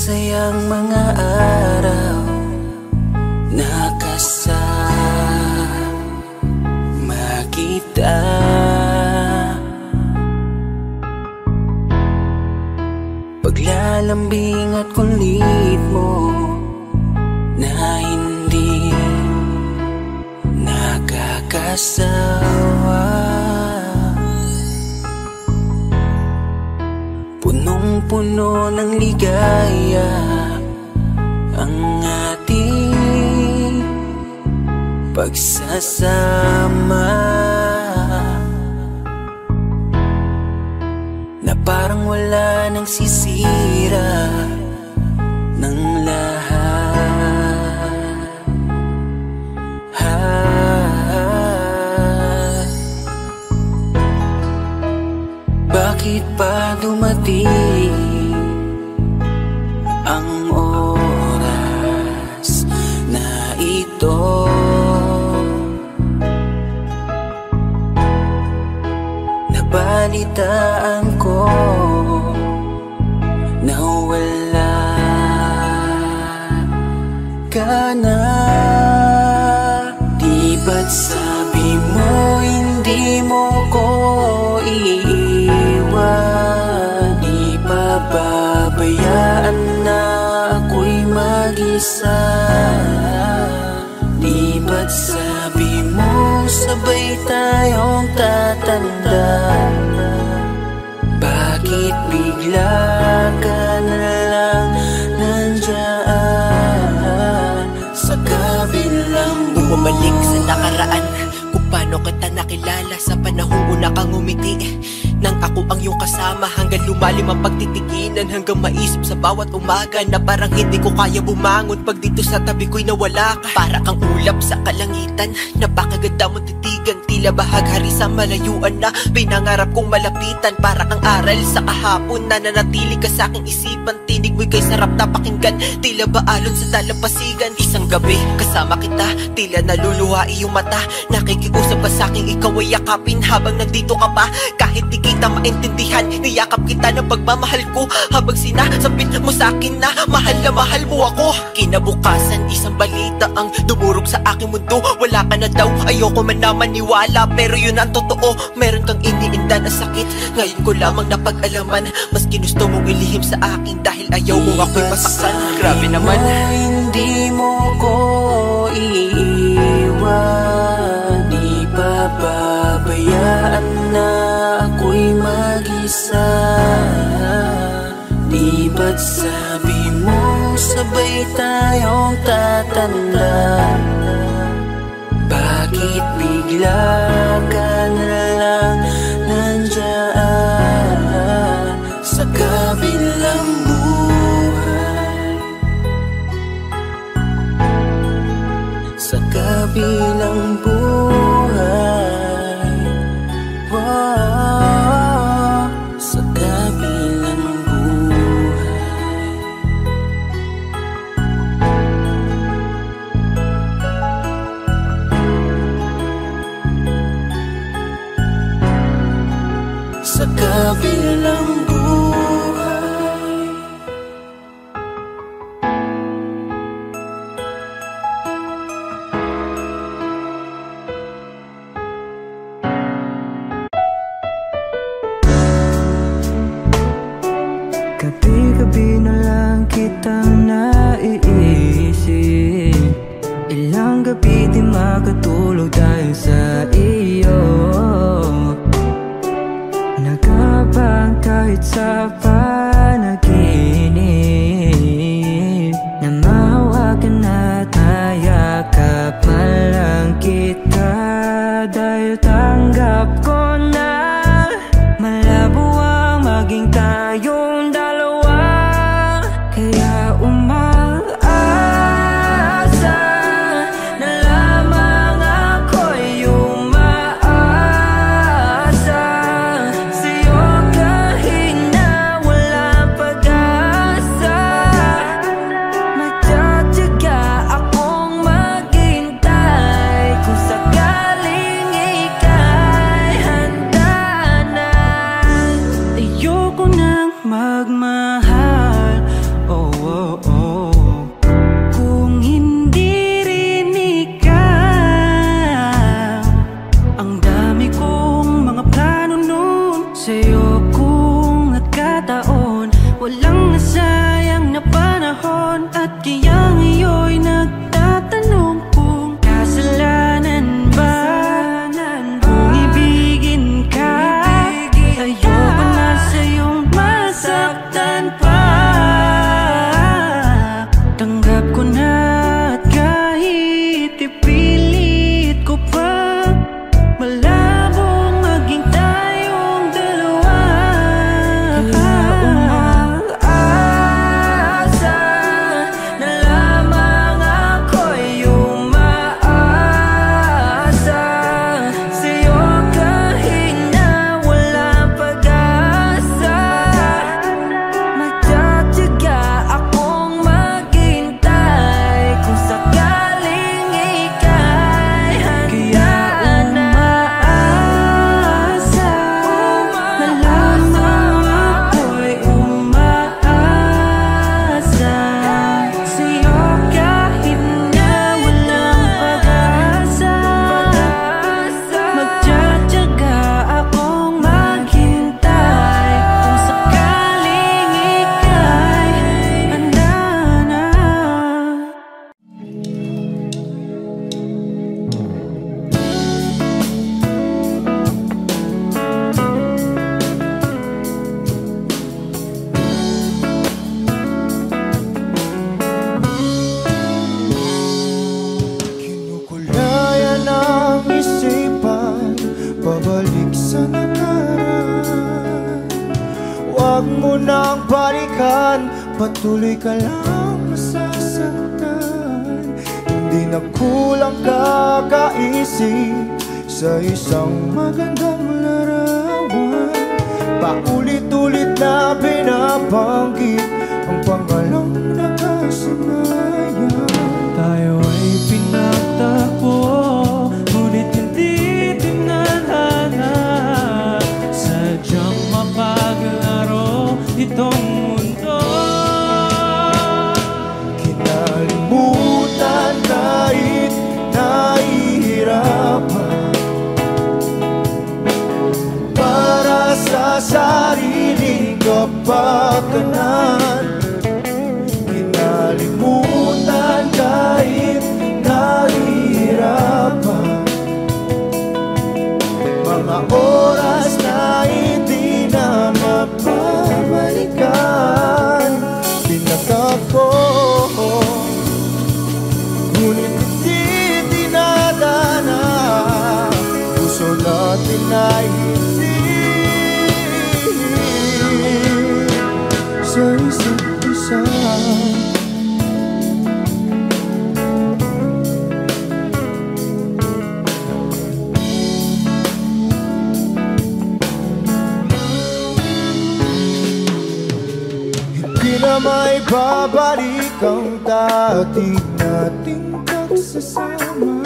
masayang mga araw nakasama kita. Paglalambing at kulit mo na hindi nakakasawa. Punong-puno ng ligaya ang ating pagsasama, na parang wala nang sisira ng lahat. Bakit pa dumating ang oras na ito? Nabalitaan ko na wala ka na. Di ba't sabi mo hindi mo ko iiwan? Di pa babayaan na ako'y mag-isa? Di ba't sabi mo sabay tayong tatanda? Bakit bigla ka na lang nandyan sa kabilang buhay? Bumalik sa nakaraan, kung paano kita nakilala sa panahong una kang umiti. Nang ako ang iyong kasama, hanggang lumalim ang pagtitiginan, hanggang maisip sa bawat umaga na parang hindi ko kaya bumangon pag dito sa tabi ko'y nawala ka. Para kang ulap sa kalangitan, napakaganda mong titigan, tila bahaghari sa malayuan na pinangarap kong malapitan. Para kang aral sa kahapon na nanatili ka sa aking isipan, tinig mo'y kay sarap na pakinggan, tila ba alon sa dalampasigan. Isang gabi kasama kita, tila naluluha iyong mata, nakikiusap ka sa aking ikaw ay yakapin habang nandito ka pa. Kahit di kita maintindihan, niyakap kita ng pagmamahal ko, habang sinasabit mo sa akin na mahal mo ako. Kinabukasan isang balita ang dumurog sa aking mundo, wala ka na daw, ayoko man na maniwala, pero yun ang totoo. Meron kang iniinda na sakit, ngayon ko lamang napag-alaman. Mas ginusto mong ilihim sa akin dahil ayaw mong ako'y masaktan. Grabe naman. Hindi mo ko iiwan, di pa babayaan na ako'y mag-isa. Di ba't sabi mo sabay tayong tatanda? Bakit bigla ka na lang nandyan sa kabilang buhay? Sa kabilang buhay, wow, sa kabilang buhay. Sa kabilang buhay. Gabi-gabi na lang kitang naiisip, ilang gabi di makatulog dahil sa iyo. Nagkabang kahit sa panaginip, na mahawakan at mayakapan lang kita, dahil tanggap ko na malabo ang maging tayong dalawa. Kaya umaasa na lamang ako'y umaasa sa'yo, kahit na walang pag Huwag mo nang balikan, patuloy ka lang masasaktan. Hindi na kulang kakaisip sa isang magandang larawan. Paulit-ulit na binabanggit ang pangalang nakasanayan. Tayo ay pinagtagpo, ngunit hindi tinadhana. Sadyang mapaglaro itong mundo. Kinalimutan kahit nahihirapan, para sa sariling kapakanan. Kinalimutan kahit nahihirapan, mga oras na hindi na mapabalikan. Pinagkako, ngunit hindi dinadana. Puso natin ay hindi sa isa't isa. Hindi na may babalik ang dati nating pagsasama.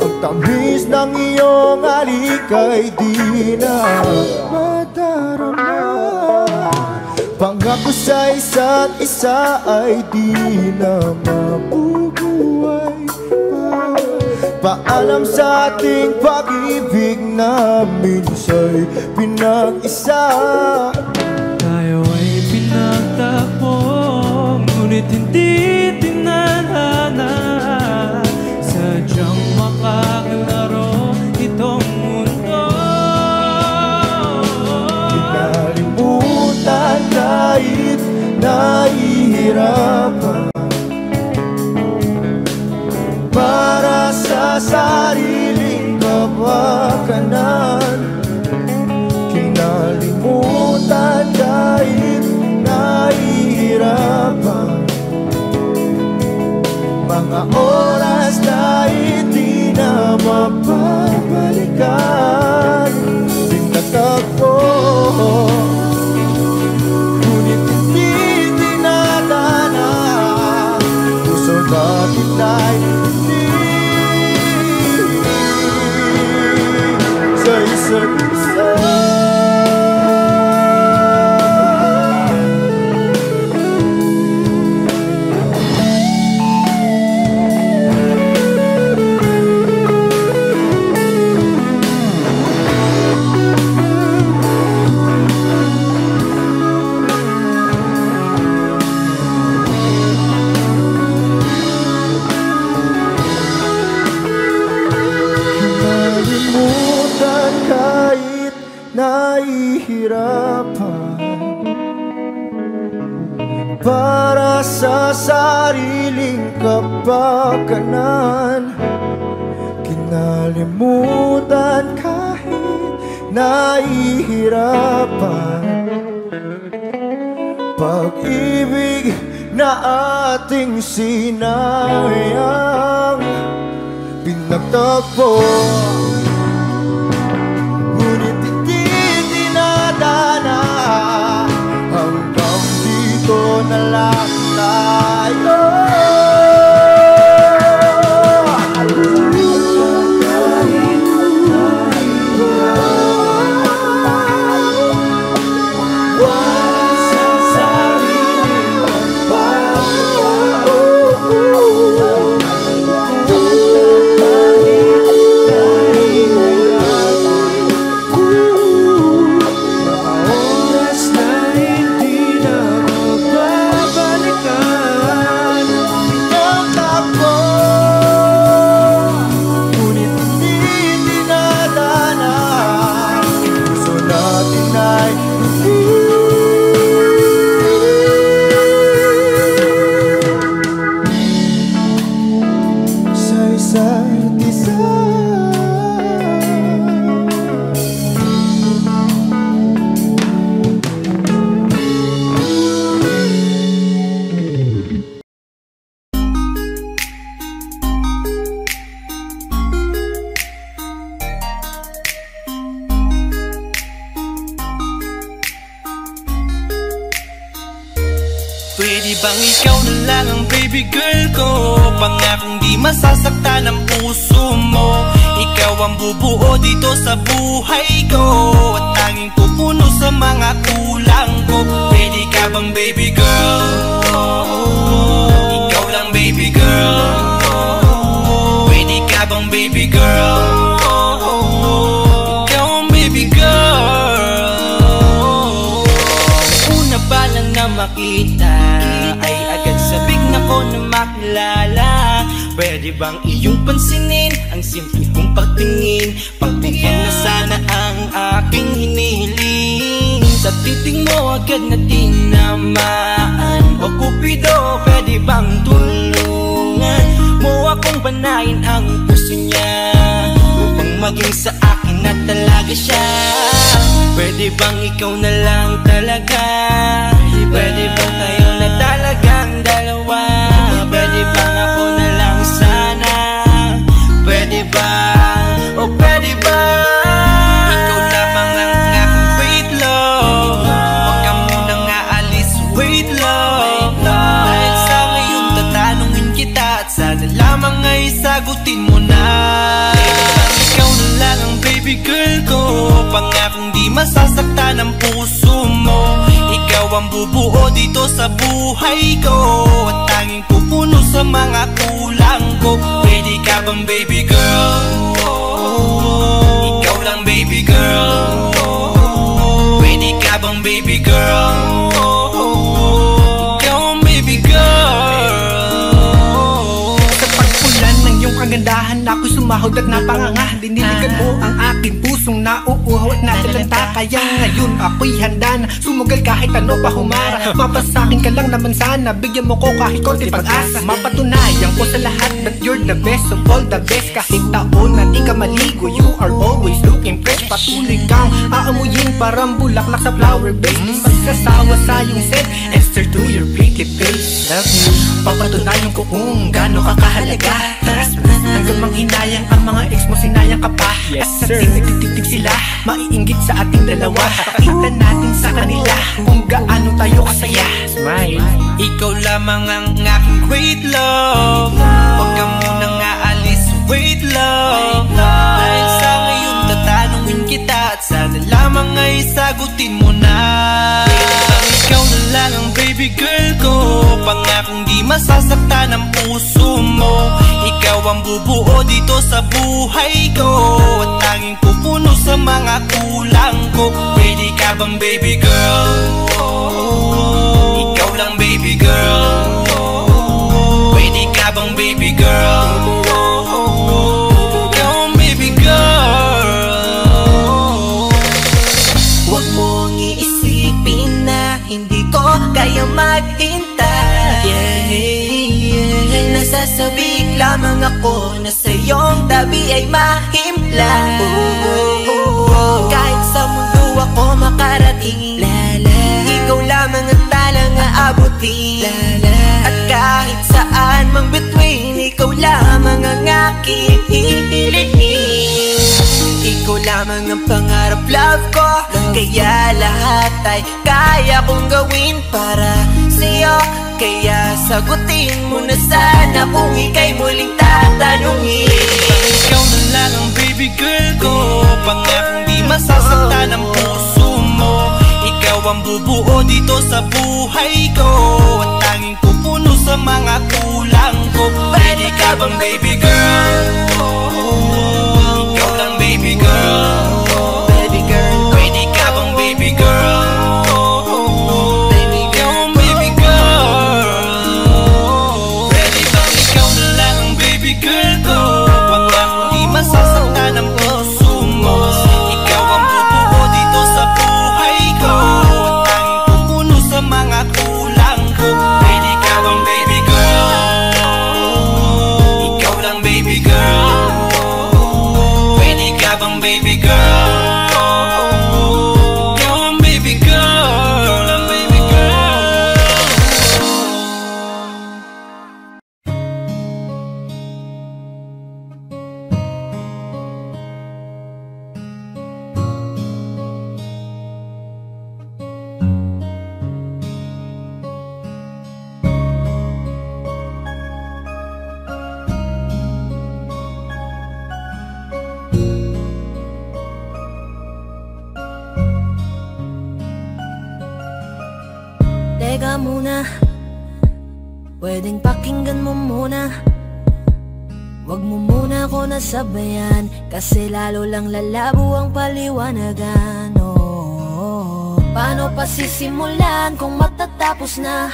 Ang tamis ng iyong halik ay di na madarama. Pangako sa isa't isa ay di na mabubuhay pa. Paalam sa ating pag-ibig na minsa'y pinag-isa. Tayo ay pinagtagpo, ngunit hindi tinadhana. Sadyang makaglaro itong mundo. Kinalimutan kahit nahihirapan, para sa sariling kapakanan. Kinalimutan kahit nahihirapan, mga oras na hindi na mapabalikan. Pinagtagpo, ngunit hindi dinadana. Puso natin ay hindi sa isa't isa. Kinalimutan kahit nahihirapan, para sa sariling kapakanan. Kinalimutan kahit nahihirapan, pag-ibig na ating sinayang. Pinagtagpo, ngunit hindi dinadana. Hanggang dito na lang tayo. bang ikaw na lang ang baby girl ko? Pangakong di masasaktan ang puso mo. Ikaw ang bubuo dito sa buhay ko, at tanging pupuno sa mga kulang ko. Pwede ka bang baby girl? Ikaw lang baby girl. Pwede ka bang baby girl? Ikaw ang baby girl. Una pa lang na makita ay agad sabik na ko na makilala. Pwede bang iyong pansinin ang simple kong pagtingin? Pagbigyan na sana ang aking hinihiling. Sa titing mo agad na tinamaan. O Cupido, pwede bang tulungan mo akong banayin ang puso niya, upang maging sa akin na talaga siya? Pwede bang ikaw na lang talaga? Pwede bang tayo na talagang dalawa? Pwede bang ako na lang sana? Pwede ba? O pwede ba? Ikaw lamang ang aking wait love. Huwag ka munang aalis, wait love. Dahil sa ngayon tatanungin kita, at sana lamang ay sagutin mo na. Ikaw na lang ang baby girl ko, pangakong di masasaktan ang puso mo. Ikaw ang bubuo dito sa buhay ko, at tanging pupuno sa mga kulang ko. Pwede ka bang baby girl? Ikaw lang baby girl. Pwede ka bang baby girl? Ikaw ang baby girl. Sa pagpulan ng iyong kagandahan, ako'y sumahod at napanganga. Diniligan mo ang aking pusong nauuhaw at natalanta. Kaya ngayon ako'y handa na sumugal kahit ano pa humara. Mapasakin ka lang naman sana, bigyan mo ko kahit konti pag-asa. Mapatunayan ko sa lahat that you're the best of all the best. Kahit taon na di ka maligo, you are always looking fresh. Patuloy kang aamuyin parang bulaklak sa flower base. Di magsasawa sa iyong scent and stir to your pretty face. Love you, papatunayan ko kung gaano ka kahalaga. Taras hanggang manghinayang ang mga ex mo, sinayang ka pa. Yes sir, at nagtitig sila, maiinggit sa ating dalawa. Pakita natin sa kanila kung gaano tayo kasaya. Smile. Ikaw lamang ang aking great love. Huwag ka munang aalis, wait love. Dahil sa ngayon tatanungin kita, at sana lamang ay sagutin mo na. Ikaw na lang ang baby girl ko, pangakong di masasaktan ang puso mo. Ikaw ang bubuo dito sa buhay ko, at tanging pupuno sa mga kulang ko. Pwede ka bang baby girl? Ikaw lang baby girl. Pwede ka bang baby girl? Ikaw ang baby girl. Huwag mong iisipin na hindi ko kaya maghintay. Nasasabik lamang ako na sa iyong tabi ay mahimpla. Kahit sa mundo ako makarating, ikaw lamang ang talang aabutin. At kahit saan mang between, ikaw lamang ang aking hihilihin. Ikaw lamang ang pangarap, love ko. Kaya lahat ay kaya kong gawin para sa'yo. Kaya sagutin mo na sana kung ika'y muling tatanungin. Ikaw na lang ang baby girl ko, pangakong di masasaktan ang puso mo. Ikaw ang bubuo dito sa buhay ko, at tanging pupuno sa mga kulang ko. Pwede ka bang baby girl? Ikaw lang baby girl. Baby girl, Pwede ka bang baby girl? baby Ikaw girl, ang baby girl. Pwede bang ikaw na lang ang baby girl ko, pangakong di masasaktan ang puso mo. Ikaw ang bubuo dito sa buhay ko, at tanging pupuno sa mga kulang ko. Pwede ka bang baby girl? Ikaw lang baby girl. Pwede ka bang baby girl? Ikaw ang baby girl. Ikaw lang baby girl. muna, pwedeng pakinggan mo muna. Wag mo muna ako nasabayan, kasi lalo lang lalabo ang paliwanagan. Paano pa sisimulan kung matatapos na?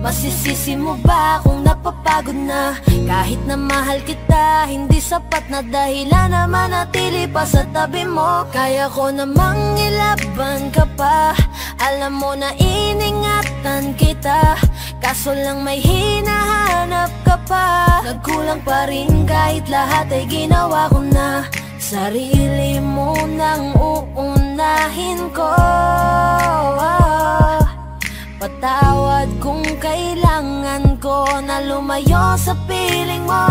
Masisisi mo ba kung napapagod na? Kahit na mahal kita, hindi sapat na dahilan na manatili pa sa tabi mo. Kaya ko namang ilaban ka pa, alam mo na iningatan kita, kaso lang may hinahanap ka pa. Nagkulang pa rin kahit lahat ay ginawa ko na. Sarili mo nang uunahin ko. Patawad kung kailangan ko na lumayo sa piling mo.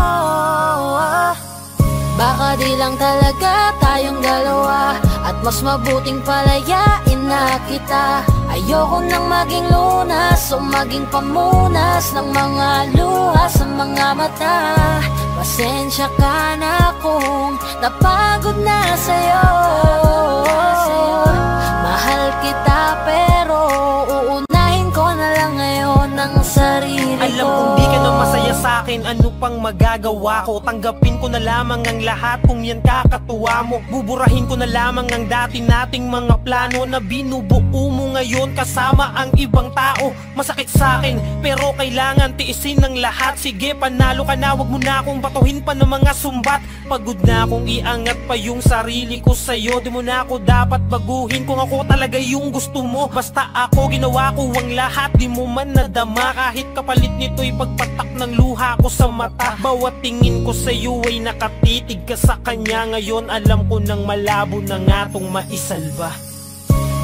Baka di lang talaga tayong dalawa, at mas mabuting palayain na kita. Ayoko nang maging lunas o maging pamunas ng mga luha sa mga mata. Pasensya ka na kung napagod na sa'yo. Mahal kita pero uunahin ko na lang ngayon ang sarili ko. Alam kong di ka na masaya sa'kin, ano pang magagawa ko? Tanggapin ko na lamang ang lahat kung yan kakatuwa mo. Buburahin ko na lamang ang dati nating mga plano na binubuo mo ngayon kasama ang ibang tao. Masakit sa'kin pero kailangan tiisin ng lahat. Sige, panalo ka na, wag mo na akong batuhin pa ng mga sumbat. Pagod na akong iangat pa yung sarili ko sa'yo. Di mo na ako dapat baguhin kung ako talaga yung gusto mo. Basta ako ginawa ko ang lahat, di mo man nadama. Kahit kapalit nito'y pagpatak ng luha ko sa mata. Bawat tingin ko sa'yo ay nakatitig ka sa kanya. Ngayon alam ko nang malabo na nga tong maisalba.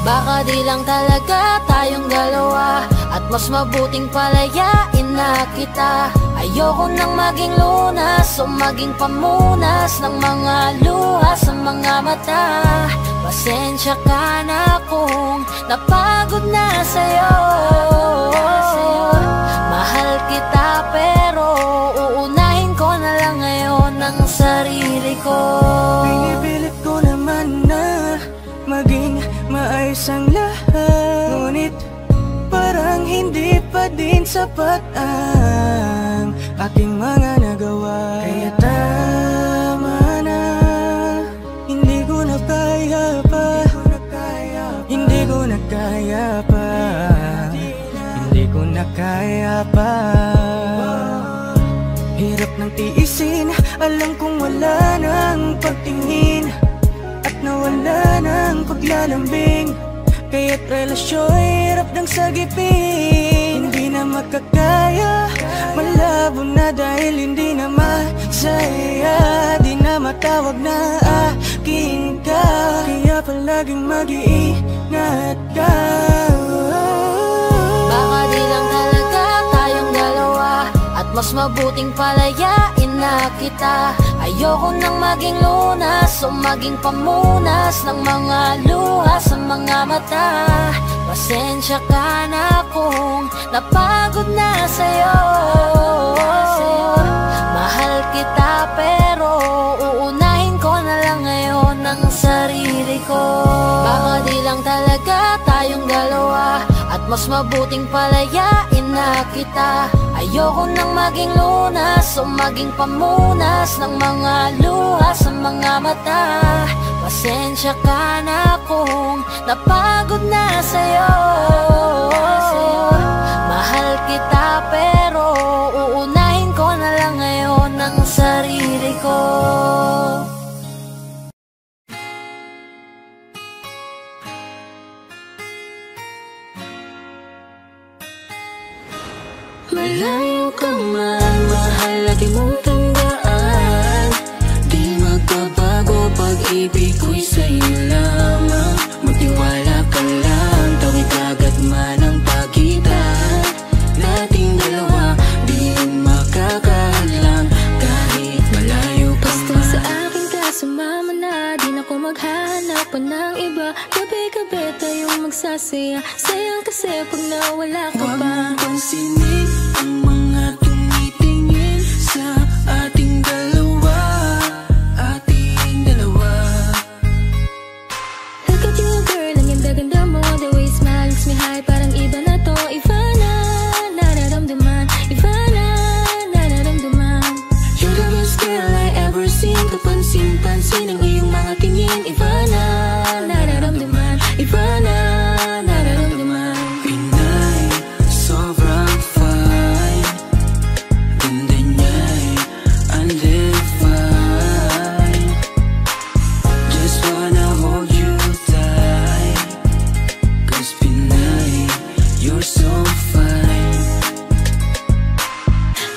Baka di lang talaga tayong dalawa, at mas mabuting palayain na kita. Ayoko nang maging lunas o maging pamunas ng mga luha sa mga mata. Pasensya ka na kung napagod na sa'yo. Mahal kita pero uunahin ko na lang ngayon ang sarili ko. Pinipilit ko naman na maging maayos ang lahat, ngunit parang hindi pa din sapat ang aking mga nagawa. Kaya tama na, hindi ko na kaya pa, hindi ko na kaya pa, hindi ko na kaya pa. Hirap ng tiisin, alam kong wala nang pagtingin at nawala ng paglalambing. Kaya't relasyon hirap ng sagipin. Hindi na makakaya, malabo na dahil hindi na masaya. Di na matawag na akin ka, kaya palaging mag-iingat ka. Baka di lang talaga tayong dalawa, at mas mabuting palayain na kita. Ayoko nang maging lunas o maging pamunas ng mga luha sa mga mata. Pasensya ka na kung napagod na sa'yo. Mahal kita pero uunahin ko na lang ngayon ang sarili ko. Baka di lang talaga tayong dalawa, at mas mabuting palayain na kita. Ayoko nang maging lunas o maging pamunas ng mga luha sa mga mata. Pasensya ka na kung napagod na sa'yo. Mahal kita pero uunahin ko na lang ngayon ang sarili ko. Malayo ka man, mahal at mong tandaan. Di magbabago, pag-ibig ko'y sa'yo lamang. Magtiwala ka lang, tawid agad man ang pagitan nating dalawa. Di makakahadlang kahit malayo ka man. Basta sa akin ka sumama na, di na ko maghanap pa ng iba. Gabi-gabi tayong magsasaya, sayang kasi pag nawala ka pa. Huwag mong pansinin ang mga tumitingin sa ating dalawa, ating dalawa. Look at you girl, ang ganda-ganda mo. The way you smile makes me high, parang iba na to, Ivana. pansin-pansin ang iyong mga tingin. Iba na nararamdaman, iba na nararamdaman. Pinay, sobrang fine. Ganda niya'y undefined. Just wanna hold you tight. Cause Pinay, you're so fine.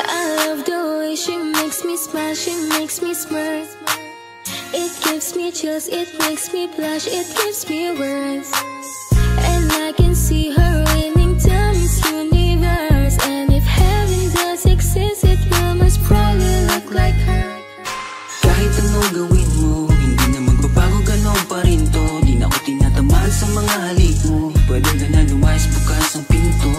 I love the way she makes me smile, she makes me smirk. It gives me chills, it makes me blush, it gives me words. And I can see her winning down this universe. And if heaven does exist, it will most probably look like her. Kahit anong gawin mo, hindi na magbabago, ganon pa rin to. Di na ako tinatamaan sa mga halik mo. Pwede ka na lumayas, bukas ang pinto.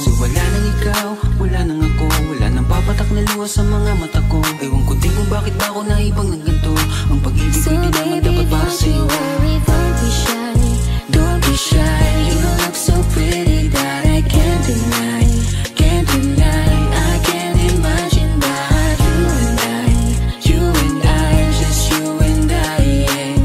So wala nang ikaw, wala nang ako, wala nang papatak na luha sa mga mata ko. Ewan ko din kung bakit ba ako naibang ng ganito. Ang pag-ibig So ko di naman baby, dapat para don't sa'yo. you worry, don't be shy. Don't be shy, you look so pretty that I can't deny, can't deny. I can't imagine but you and I, just you and I, yeah.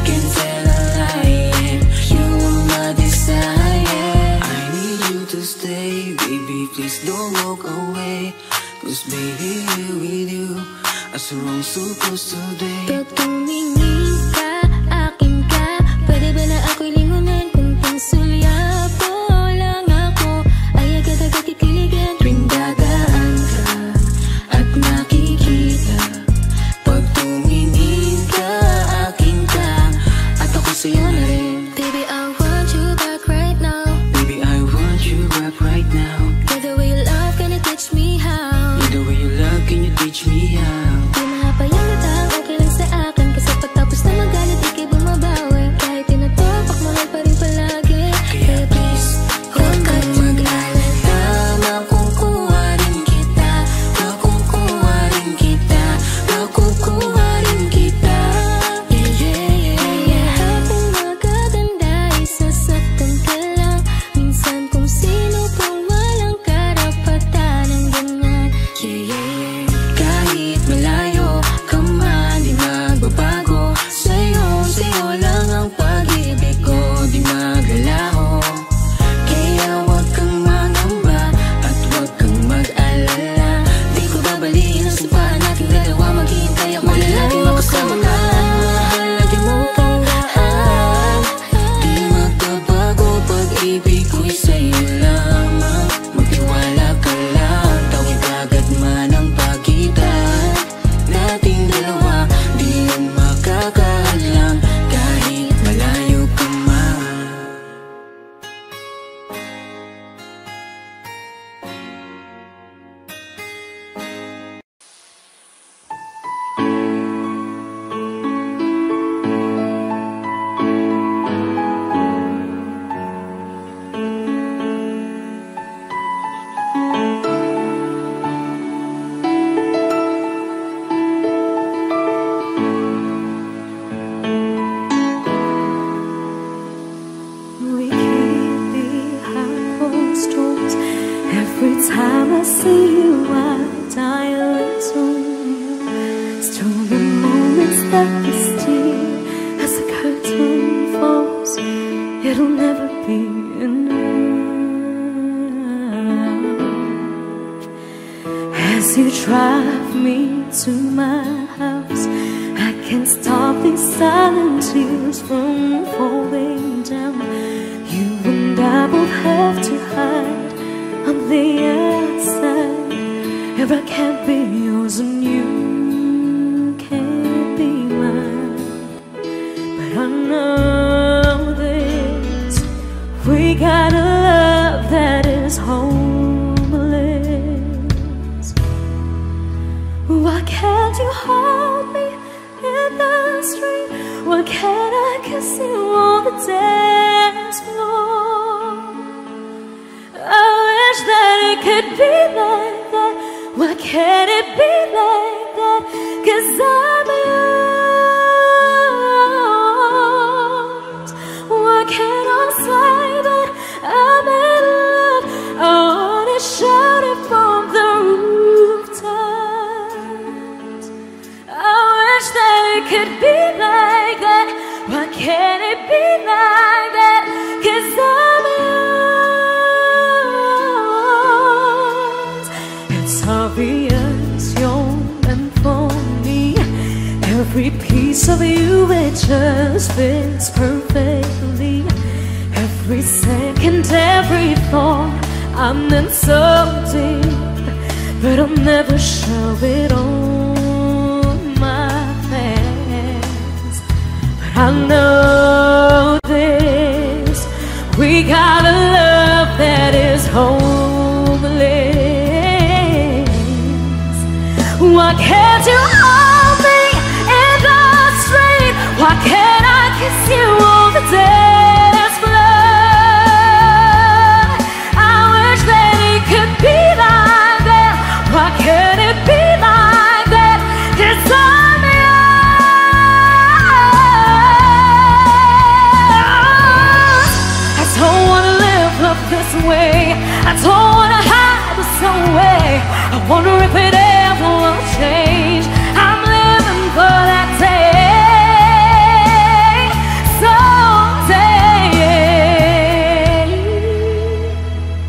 Can't tell a lie, yeah. You are my desire. I need you to stay, baby, please don't walk away. Cause baby, here with you, as we're all supposed to be. Pag tumingin ka, akin ka, pwede ba na ako'y lingunan? Kung pangsulyapo lang ako, ay agad-agad titiligan. Tuwing dadaan ka at nakikita, pag tumingin ka, akin ka, at ako sa'yo na rin. Baby, I want you back right now. Baby, I want you back right now. You're the way you love, can you teach me how? You're the way you love, can you teach me how? Di mahapayang latang, okay lang sa akin. Kasi pagtapos na magalit, ikay bumabawi. Kahit tinatopak, mahal pa rin palagi. Kaya please, Huwag kang mag-alala, makukuha rin kita, makukuha rin kita, makukuha rin kita. Yeah, yeah, yeah, yeah. lahat ng magaganda, isasaktan ka lang. Minsan kung sino pang walang karapatan ng ganyan. Yeah, yeah, yeah. Kahit malayo ka man, di magbabago. Sa'yo lang ang pag-ibig ko, di maglalaho. Kaya huwag kang mangamba at huwag kang mag-alala. Di ko babaliin ang sampahan nating dalawa. Maghihintay ako na laging makasama ka. Mahal, lagi mong tandaan, di magbabago pag-ibig ko'y sa'yo lamang. Magtiwala ka lang, tawid agad man ang pagitan nating dalawa. Di yan makakahadlang kahit malayo ka man. We keep behind closed doors. Every time I see you, I die a little. Still the moments that we steal as the curtain falls. It'll never be enough. As you drive me to my house, I can't stop these silent tears from falling down. You and I both have to hide on the outside. If I can't be yours and you can't be mine, but I know this, we got a love that is homeless. Why can't you hold me in the street? Why can't I kiss you on the dance floor? I wish that it could be like that. Why can't it be like that? 'Cause I'm yours. Why can't I say that I'm in love? I wanna shout it from the rooftops. I wish that it could be like that? Why can't it be like that? 'Cause I'm yours. It's obvious you're meant for me. Every piece of you, it just fits perfectly. Every second, every thought, I'm in so deep, but I'll never show it on my face. But I know this, we got a love that is homeless. Why can't you hold me in the street? Why can't I kiss you all the day? I don't wanna hide this away. I wonder if it ever will change. I'm living for that day, someday.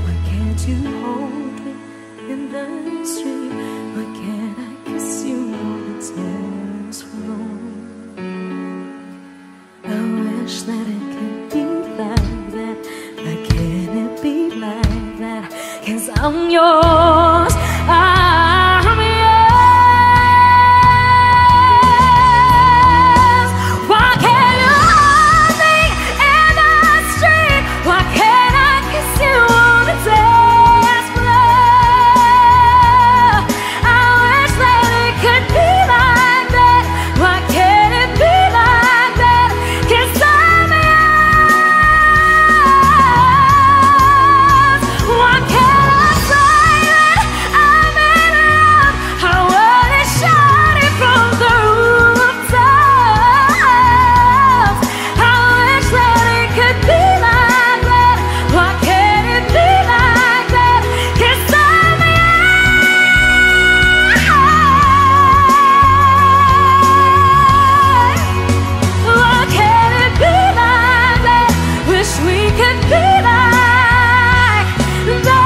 Why can't you hold me in the street? Why can't I kiss you on the dance floor? I wish that it could be like that. Why can't it be like that? 'Cause I'm yours, I'm yours. Why can't you hold me in the street? Why can't I kiss you on the dance floor? I wish that it could be like that. Why can't it be like that? 'Cause I'm yours. Why can't I say that I'm in love? I wanna shout it from the rooftops. I wish that it could be like that. Why can't it be like that? 'Cause I'm yours. Why can't it be like that? Wish we could be like that.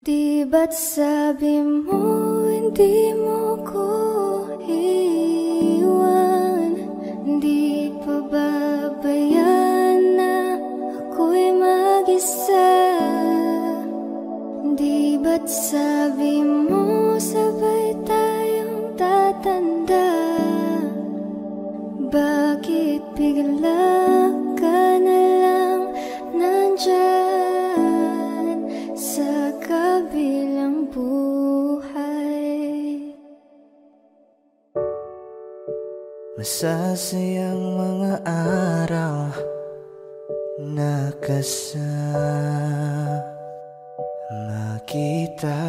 Di ba't sabi mo hindi mo ko iwan? Di pa babayaan na ako'y mag-isa? Di ba't sabi mo sabay tayong tatanda? Bakit bigla ka na lang nandyan sa kabilang buhay? Masasayang mga araw na kasama kita.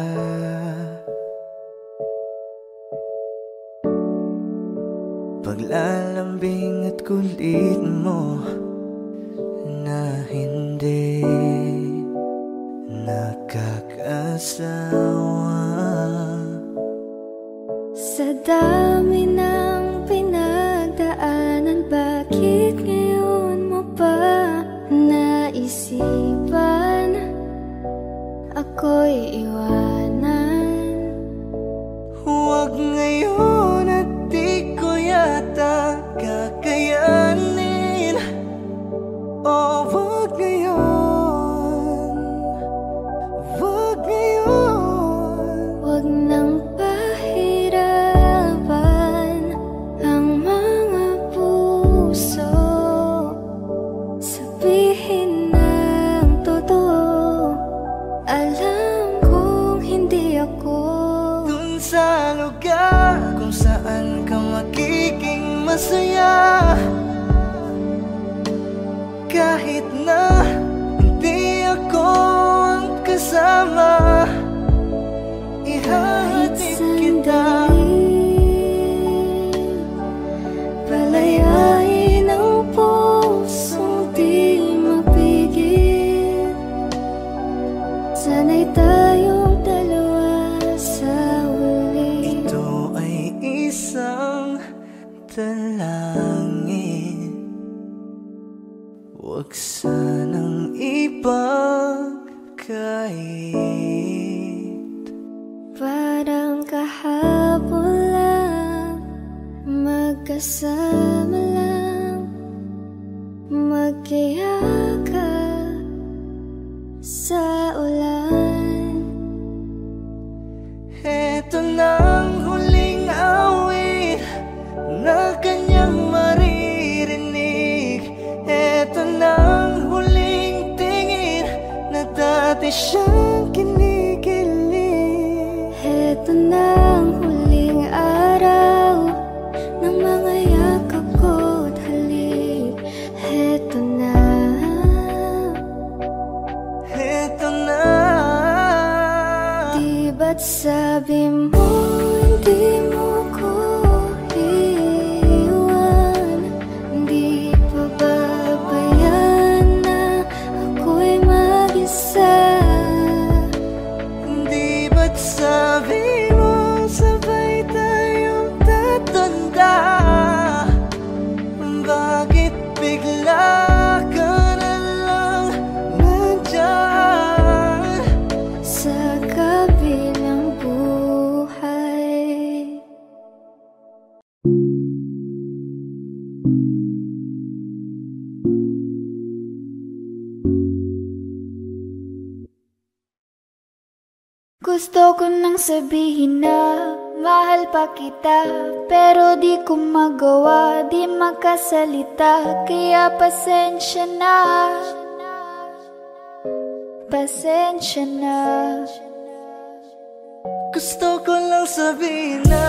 Paglalambing at kulit mo na hindi nakakasawa. Sa dami ng pinagdaanan, bakit ngayon mo pa naisipan ako'y iwanan? Huwag ngayon at di ko yata kakayanin. Oh, huwag ngayon, huwag ngayon. Huwag nang pahirapan ang mga puso. Sabihin ng totoo, alam kong hindi ako Dun sa lugar kung saan ka magiging masaya. Kahit na hindi ako ang kasama, ihahatid kita. palayain ang pusong di sanang ipagkait. Parang kahapon lang, magkasama lang, magkayakap sa ulan. Heto nang huling awit na kanyang maririnig. Heto nang huling tingin na dati siyang kinikilig. Heto nang huling araw ng mga yakap ko't halik. Heto na, heto na. Di ba't sabi mo hindi mo ko iwan? Di pa babayan na ako'y mag-isa? Di ba't sabi mo sabay tayong tatanda? Bakit bigla ka na lang nandyan sa kabilang buhay? Gusto ko nang sabihin na mahal pa kita, pero di ko magawa, di makasalita. Kaya pasensya na, pasensya na. Gusto ko lang sabihin na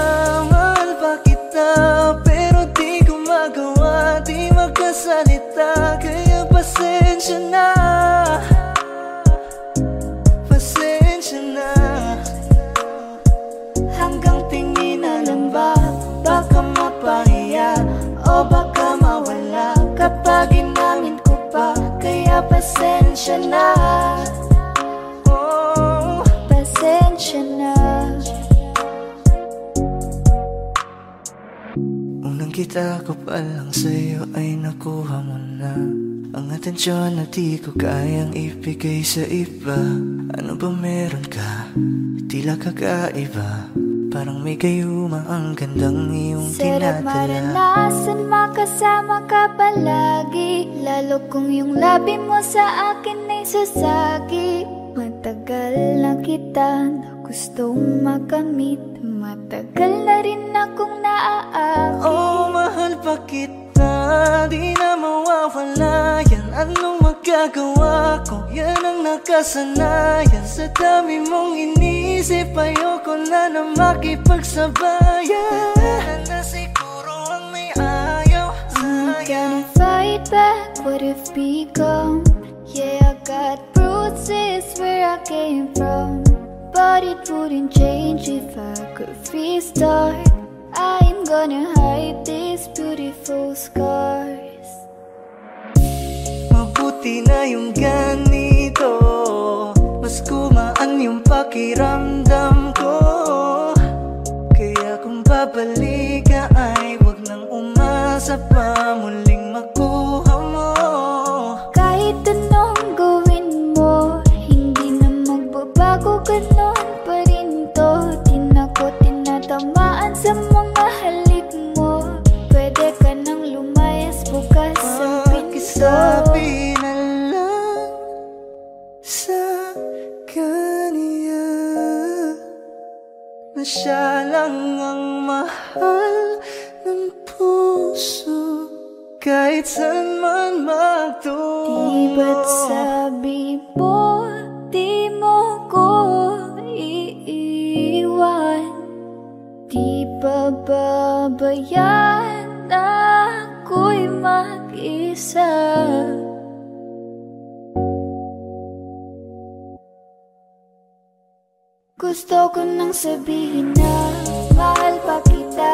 mahal pa kita, pero di ko magawa, di magkasalita. Kaya pasensya na, pasensya na. Hanggang tingin na lang ba, baka mapahiya o baka mawala kapag inamin ko pa. Kaya pasensya na, oh, Pasensya na. unang kita ko pa lang sa'yo ay nakuha mo na ang atensyon na di ko kayang ibigay sa iba. Ano ba meron ka? Tila kakaiba, parang may gayuma ang gandang iyong Sarap tinatala. maranasan makasama ka palagi, lalo kung yung labi mo sa akin ay sasagi. Matagal na kita na gustong makamit, matagal na rin akong naaakit. Oh, mahal pa kita, di na mawawala yan. Anong magagawa ko? Yan ang nakasanayan. Sa dami mong inisip, ayoko na na makipagsabayan. Na siguro ang may ayaw I'm sa'yo. gonna fight back what if become. Yeah, I got bruises where I came from, but it wouldn't change if I could restart. I'm gonna hide these beautiful scars. Mabuti na yung ganito, mas gumaan yung pakiramdam ko. Kaya kung babalik ka ay wag nang umasa pa muling makuha mo. Kahit anong gawin mo, hindi na magbabago, ganon pa rin to. Di na ko tinatamaan sa mga halik mo. Pwede ka nang lumayas, bukas ang pinto. Pakisabi na lang sa kanya na siya lang ang mahal ng puso, kahit saan man magtungo. Di ba't sabi mo, di mo ko iiwan? Di ba babayan na ako'y mag-isa? Gusto ko nang sabihin na mahal pa kita,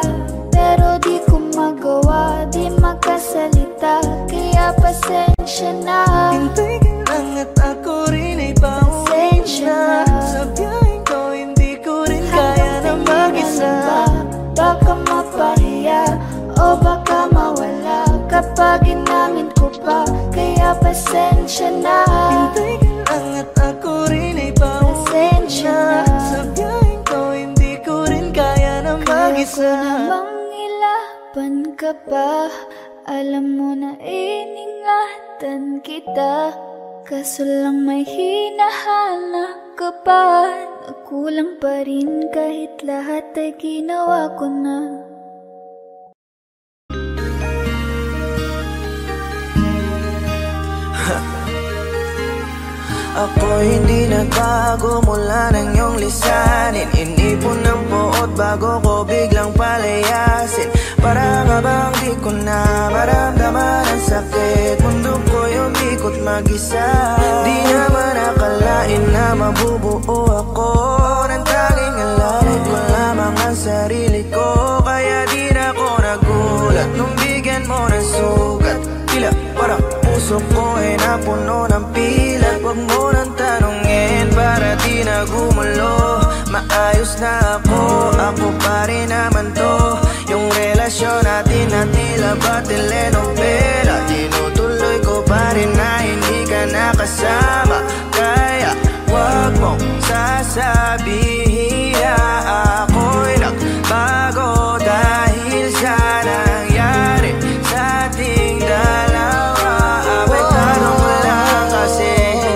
pero di ko magawa, di makasalita. Kaya pasensya na, Hintay ka lang at ako rin ay pauwi pasensya na. na. Sa biyaheng ko hindi ko rin kaya na mag-isa. Baka mapahiya o baka mawala kapag inamin ko pa. Kaya pasensya na. Hintay ka lang at ako rin ay pasensya na. Sa biyaheng ko hindi ko rin kaya na mag-isa. Kaya ko namang ilaban ka pa. Alam mo na iningatan kita, kaso lang may hinahanap ka pa. Nagkulang pa rin kahit lahat ay ginawa ko na. Ako hindi nagbago mula ng iyong lisanin. Inipon ng buot bago ko biglang palayasin. Para nga bang di ko na maramdaman ang sakit. Mundo ko'y umikot mag-isa. Di naman akalain na mabubuo ako ng tanging alalay ko lamang ang sarili ko. Kaya di na ako nagulat nung bigyan mo ng sugat. Tila para puso ko ay napuno ng pilat. Huwag mo nang tanungin para di na gumulo. Maayos na ako pa rin naman to. Yung relasyon natin na tila ba telenovela. Tinutuloy ko pa rin na hindi ka nakasama. Kaya huwag mong sasabihin na ako'y nagbago dahil sa nangyari sa ating dalawa. May tanong ko lang kasi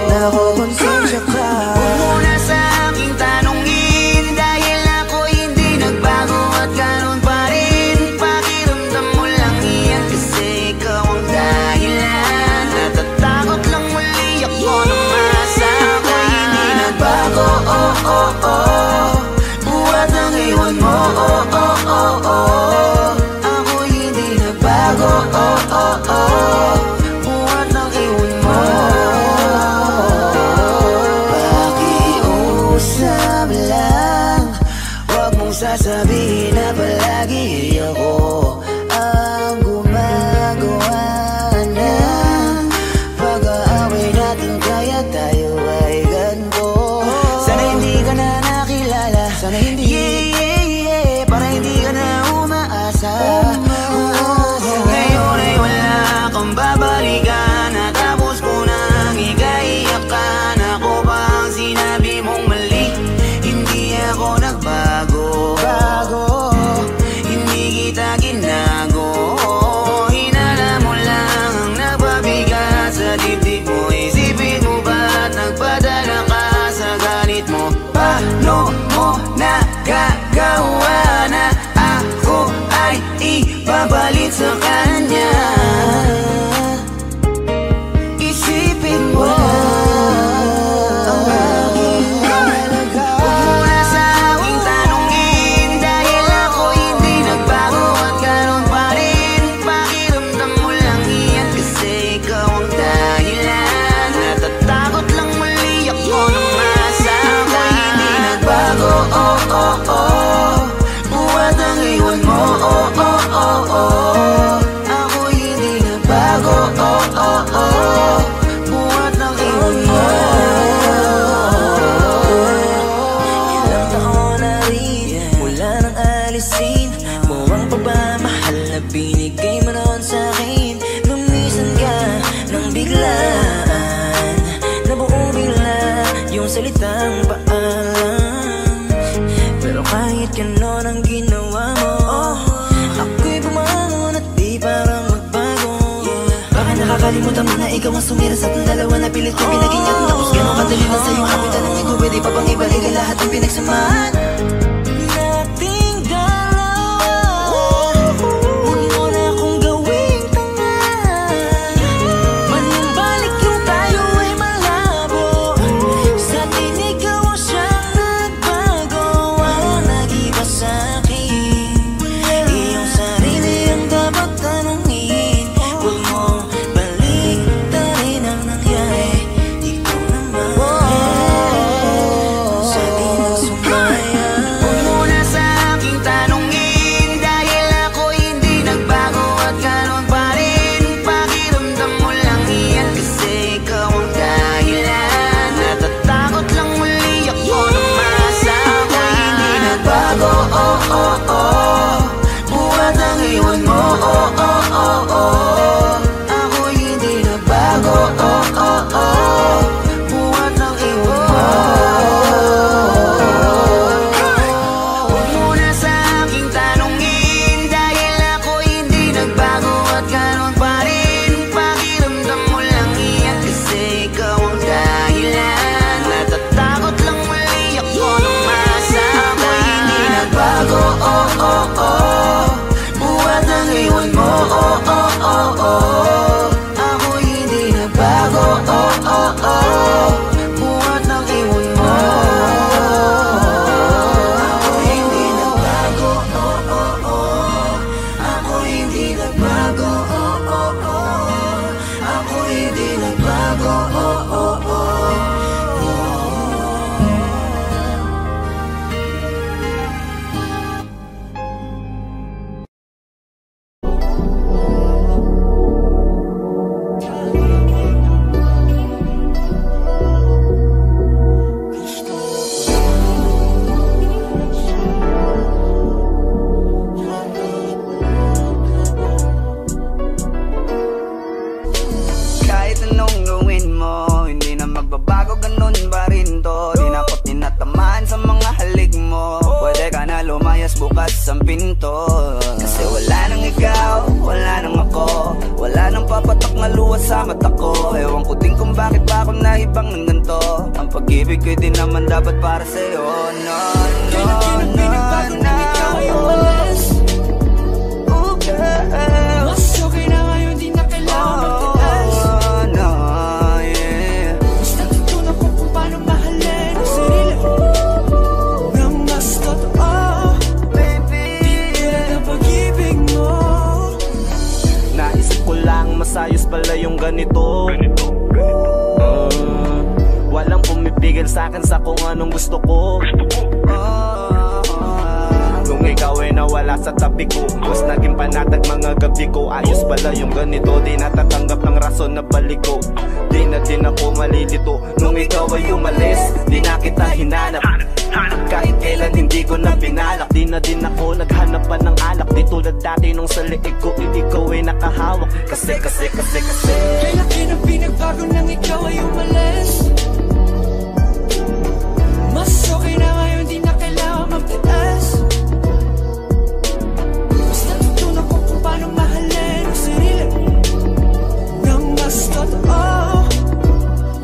nakukonsensya ka. Huwag mo na sa aking tanongin dahil ako'y hindi nagbago at ganun pa rin. Pakiramdam mo lang iyan kasi ikaw ang dahilan. Natatakot lang muli ako nung masa ako'y hindi nagbago. Buhat ng iwan mo. Ako'y hindi nagbago. Buhat ng iwan mo. Pakiusap lang, huwag mong sasabihin na palagi ako ang gumagawa ng pag-aaway natin. Kaya tayo ay ganito. Sana hindi ka na nakilala. Sana hindi para hindi ka na umaasa. Ngayon ay wala kang babalikan. Natapos ko nang ikaiyakan. Ako ba ang sinabi mong mali? Hindi ako nagbago. Hindi kita ginago. Hinala mo lang ang nagpabigat sa dibdib mo. Isipin mo ba't nagpadala ka sa galit mo? Paano mo nagagawa na ako ay ipapalit sa kanya? Isipin mo ang aking halaga. Huwag mo na sa aking tanongin dahil ako hindi nagbago at ganun pa rin. Pakiramdam mo lang iyan kasi ikaw ang dahilan. Natatakot lang muli ako nung masa ako'y hindi nagbago. Buhat ang iwan mo. Ako'y hindi nagbago. Buhat ng iwan mo. Ilang taon na rin mula nang alisin mo ang pagmamahal na binigay mo noon sa'kin. Lumisan ka nang biglaan, nabuo bigla yung salitang paalam. Pero kahit gano'n ang ginawa mo, ako'y bumangon at di parang magbago. Baka nakakalimutan mo na ikaw ang sumira sa ating dalawa na pilit ko pinagingat. Tapos gano'n kadali na sa'yo ako'y tanongin ko, pwede pa bang ibalik ang lahat ng pinagsamahan nating dalawa? Huwag mo na akong gawing tanga. Manumbalik yung tayo ay malabo. Sa atin ikaw ang siyang nagbago. Walang nag-iba sa'kin. Iyong sarili ang dapat tanungin. Huwag mong baliktarin ang nangyari. Ikaw naman sa atin ang sumaya. lumayas bukas ang pinto. Kasi wala nang ikaw, wala nang ako, wala nang papatak na luha sa mata ko. Ewan ko din kung bakit pa ako naibang ng ganito. Ang pag-ibig ko'y di naman dapat para sa'yo. No, no, no, no, ikaw ay umalis. Oh girl, mas okay na ngayon, di na kailangan magtiis. No, yeah. Mas natutunan ko kung paano mahalin ang sarili nang mas totoo. Baby, di tulad ng pag-ibig mo. Naisip ko lang masayos pala yung ganito. Walang pumipigil sa'kin sa kung anong gusto ko. Nung ikaw ay nawala sa tabi ko, mas naging panatag mga gabi ko. Ayos pala yung ganito, di natatanggap ng rason na balik ko. Di na din ako malilito. Nung ikaw ay umalis, di na kita hinanap. Kahit kailan hindi ko na pinalak. Di na din ako naghanap pa ng alak. Di tulad dati nung sa liig ko, ikaw ay nakahawak. Kasi kailan kinang pinagbago nang ikaw ay umalis. Mas okay na ngayon, di na kailangan magtiis. Mas natutunan ko kung paano mahalin ang sarili nang mas totoo.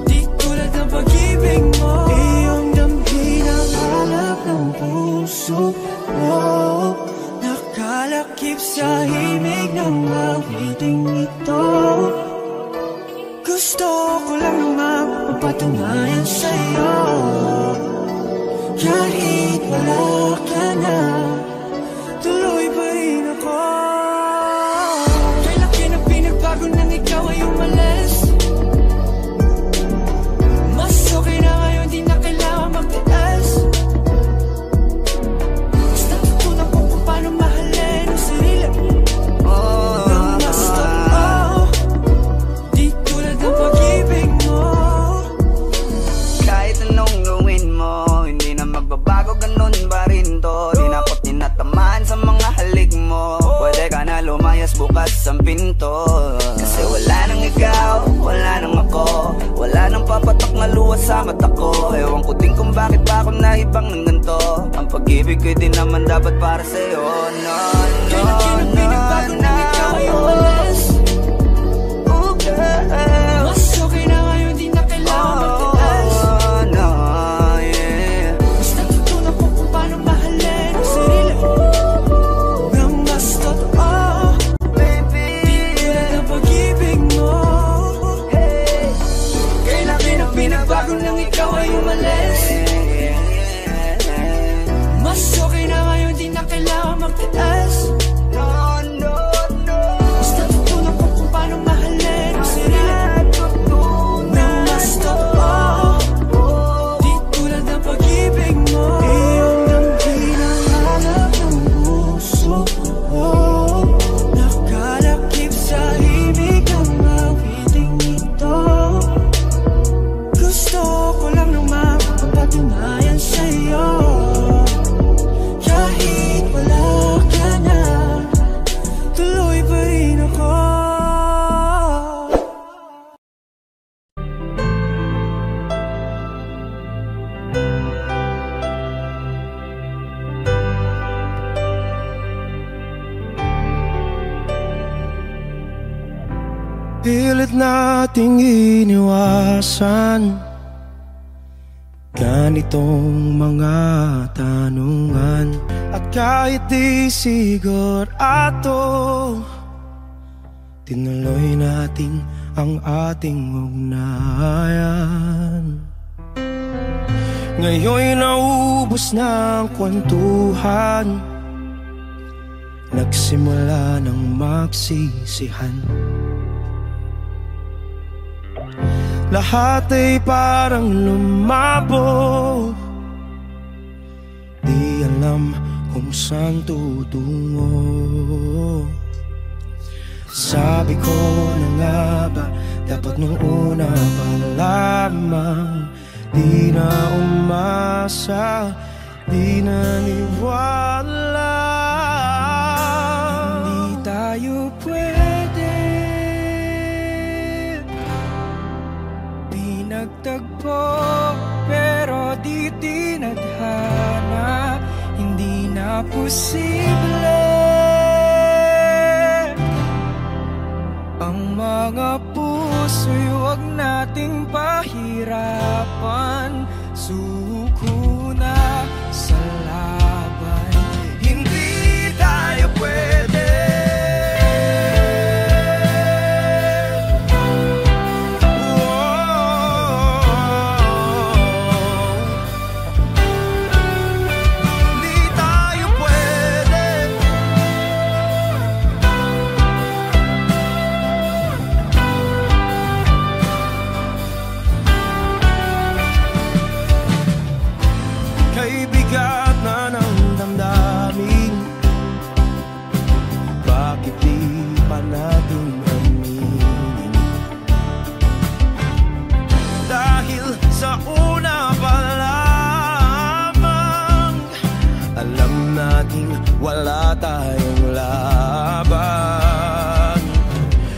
Di tulad ng pag-ibig mo. Iyong damhin ang hanap ng puso mo. Nakalakip sa himig ng awiting ito. Gusto ko lang naman mapatunayan sa'yo. Kahit wala ka na, tuloy pa rin ako. Kailan kinang pinagbago nang ikaw ay umalis. Mas okay na ngayon, di na kailangan magtiis. Mas natutunan ko kung paano mahalin ang sarili nang mas totoo. Di tulad ng pag-ibig mo. Kahit anong gawin mo, magbabago, ganun pa rin to. Di na ko tinatamaan sa mga halik mo. Pwede ka na lumayas bukas ang pinto. Kasi wala nang ikaw, wala nang ako, wala nang papatak na luha sa mata ko. Ewan ko din kung bakit pa ako naibang ng ganito. Ang pag-ibig ko'y di naman dapat para sa'yo. No, no, no, no, ikaw ay umalis. Oh girl, mas okay na ngayon, di na kailangan magtiis. Bago nang ikaw ay umalis. Mas okay na ngayon, di na kailangan magtiis. No, no, no. Mas natutunan ko kung paano mahalin ang sarili nang mas totoo. Di tulad ng pag-ibig mo. Iyong damhin ang hanap ng puso mo. Nakalakip sa himig ng awiting ito. Gusto ko lang naman mapatunayan sa'yo. Kahit wala ka na, tuloy pa rin ako. Pilit nating iniwasan ganitong mga tanungan. At kahit di sigurado, tinuloy natin ang ating ugnayan. Ngayon'y naubos na ang kwentuhan, nagsimula ng magsisihan. Lahat ay parang lumabo, di alam kung saan tutungo. Sabi ko na nga ba, dapat nung una pa lamang, di na umasa, di naniwala. Hindi tayo pwede pinagtagpo, pero di tinadhana. Hindi na na posible ang mga puso'y huwag nating pahirapan. Suko na sa laban, hindi tayo pwede. Bigat na ng damdamin, bakit di pa natin aminin? Dahil sa una pa lamang, alam natin wala tayong laban.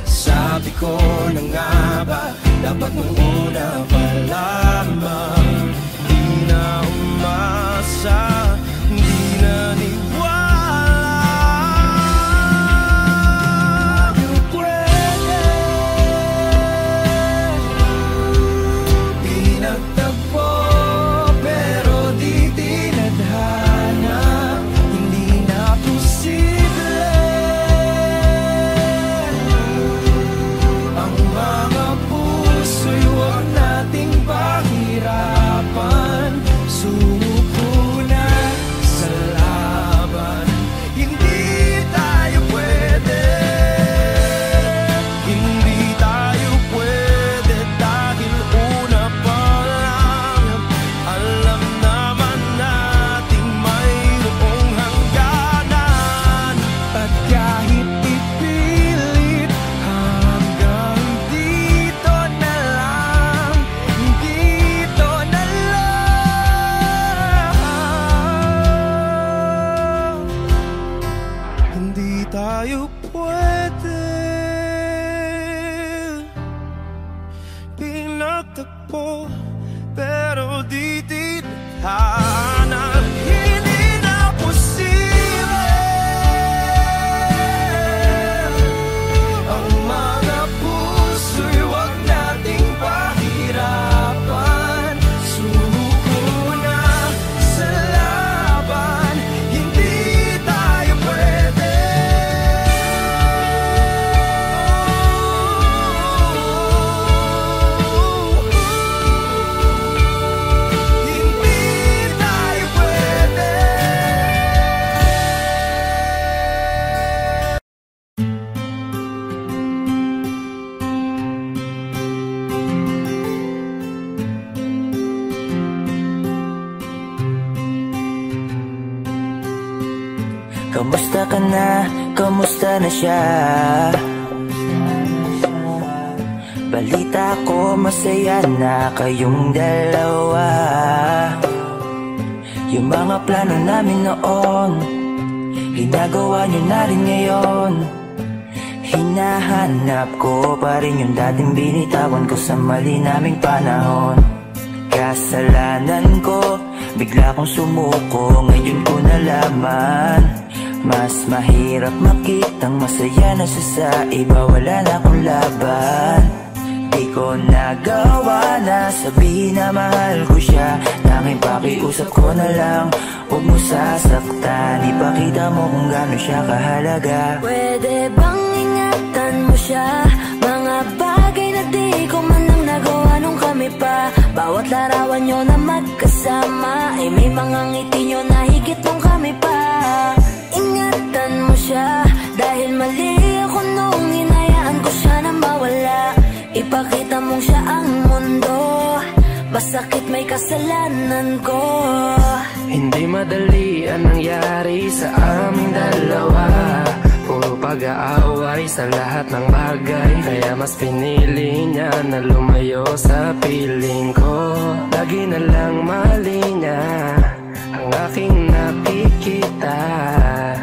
Sabi ko na nga ba, dapat nung una pa lamang, di na umasa, di naniwala. Di pwede, pinagtagpo pero di tinadhana, hindi na posible ang mga puso'y huwag nating pahirapan. Suko na sa laban, hindi tayo pwede, hindi tayo pwede dahil una pa lang alam naman nating mayroong hangganan. At kahit ipilit hanggang dito na lang, dito na lang, hindi tayo pwede. Pinagtagpo pero di tinadhana, hindi na posible ang mga puso'y huwag nating pahirapan. Suko na sa laban, hindi tayo pwede. Hindi tayo pwede. Kamusta ka na? Kamusta na siya? Balita ko masaya na kayong dalawa. Yung mga plano namin noon, ginagawa nyo na rin ngayon. Hinahanap ko pa rin yung dating binitawan ko sa mali naming panahon. Kasalanan ko, bigla kong sumuko, ngayon ko nalaman. Mas mahirap makitang masaya na siya sa iba, wala na akong laban. Di ko nagawa na sabihin na mahal ko siya, tanging pakiusap ko na lang, huwag mo sasaktan. Ipakita mo kung gaano siya kahalaga. Pwede bang ingatan mo siya? Mga bagay na di ko man lang nagawa nung kami pa. Bawat larawan nyo na magkasama, ay may mga ngiti nyo na higit nung kami pa. Ingatan mo siya, dahil mali ako nung hinayaan ko siya na mawala. Ipakita mong siya ang mundo, masakit may kasalanan ko. Hindi madali ang nangyari sa aming dalawa, puro pag-aaway sa lahat ng bagay. Kaya mas pinili niya na lumayo sa piling ko. Lagi na lang mali niya ang aking nakikita.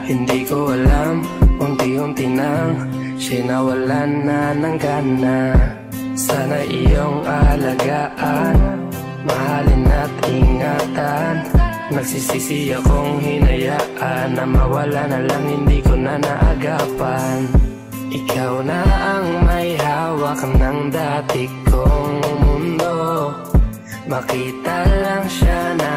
Hindi ko alam, unti-unti nang siya nawalan na ng gana. Sana iyong alagaan, mahalin at ingatan. Nagsisisi akong hinayaan na mawala na lang, hindi ko na naagapan. Ikaw na ang may hawak ng dati kong mundo. Makita lang siya na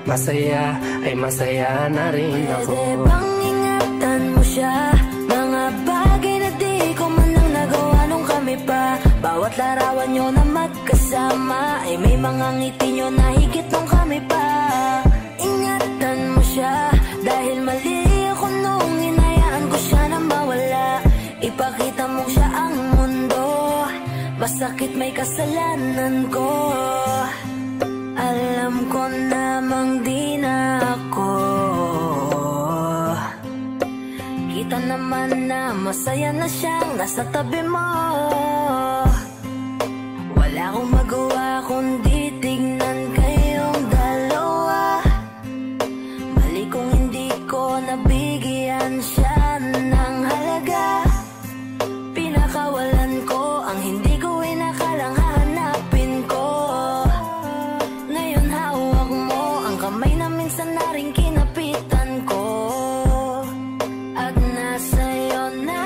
masaya, ay masaya na rin ako. Pwede bang ingatan mo siya? Mga bagay na di ko man lang nagawa nung kami pa. Bawat larawan nyo na magkasama ay may mga ngiti nyo na higit nung kami pa. Ingatan mo siya dahil mali ako nung hinayaan ko siya na mawala. Ipakita mo siya ang mundo, masakit may kasalanan ko. Alam ko namang di na ako. Kita naman na masaya na siyang nasa tabi mo. Wala akong magawa kundi tignan kayong dalawa. Mali kung hindi ko nabigyan siya ng halaga. Pinakawalan ko ang hindi ko inakalang hahanapin ko. Ngayon hawak mo ang kamay na minsan na rin kinapitan ko. At nasa'yo na.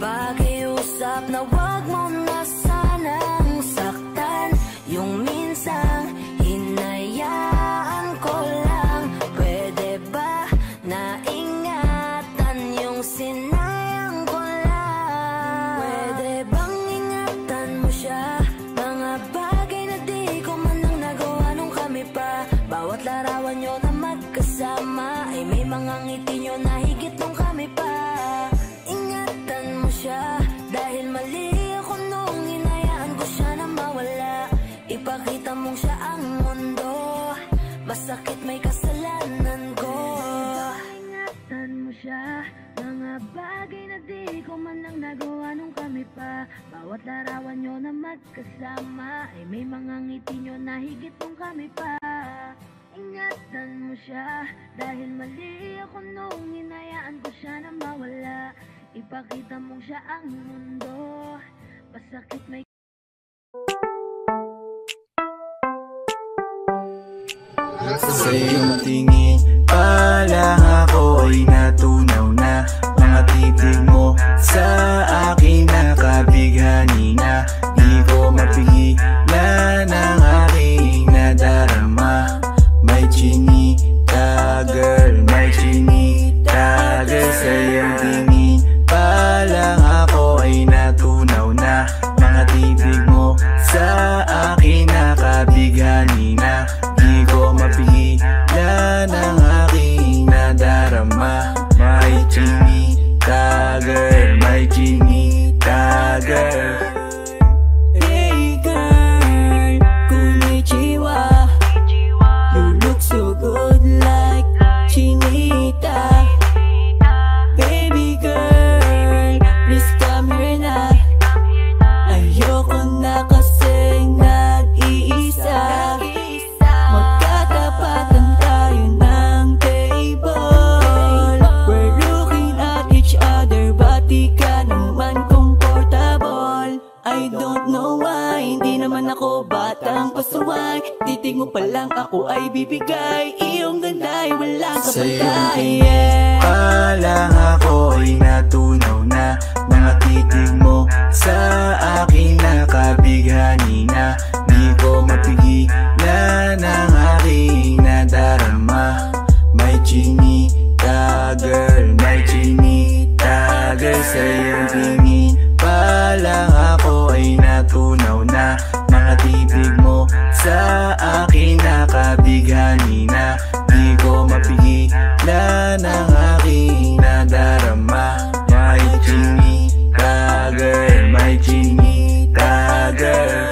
Pakiusap na wag mo na sanang saktan. Yung minsang hinayaan ko lang. Pwede ba na ingatan yung sinayang ko lang? Pwede bang ingatan mo siya? Mga bagay na di ko man lang nagawa nung kami pa. Bawat larawan nyo na magkasama ay may mga ngiti nyo na higit nung kami pa. Ingatan mo siya dahil mali ako nung hinayaan ko siya na mawala. Ipakita mong siya ang mundo, masakit may kasalanan ko. Ingatan mo siya, mga bagay na di ko man lang nagawa nung kami pa. Bawat larawan nyo na magkasama ay may mga ngiti nyo na higit nung kami pa. Ingatan mo siya dahil mali ako nung hinayaan ko siya na mawala. Ipakita mong siya ang mundo, masakit may sa iyong tingin pa lang ako ay natunaw na. Mga titig mo sa akin nakabighani na. Di ko mapigilan ang aking nadarama. May chinita girl, may chinita girl. Sa iyong tingin pa lang ako ay natunaw na. Mga titig mo sa akin nakabighani na. Di ko mapigilan ang aking nadarama. May chinita girl, may chinita girl. Hey girl, konnichiwa. You look so good like chinita. Baby girl, please come here na. Ayoko na kasing nag-iisa. Magkatapatan tayo ng table. We're looking at each other, but di ka naman comfortable. I don't know why, hindi naman ako batang pasuway. Titig mo pa lang ako ay bibigay. Iyong ganda ay walang Sa iyong kapatay. tingin pa lang ako ay natunaw na. Mga titig mo sa akin nakabighani na. Di ko mapigilan ang aking nadarama. May chinita girl, may chinita girl. Sa iyong tingin pa lang ako ay natunaw na. Mga titig mo sa akin nakabighani na. Di ko mapigilan ang aking nadarama. May chinita girl, may chinita girl.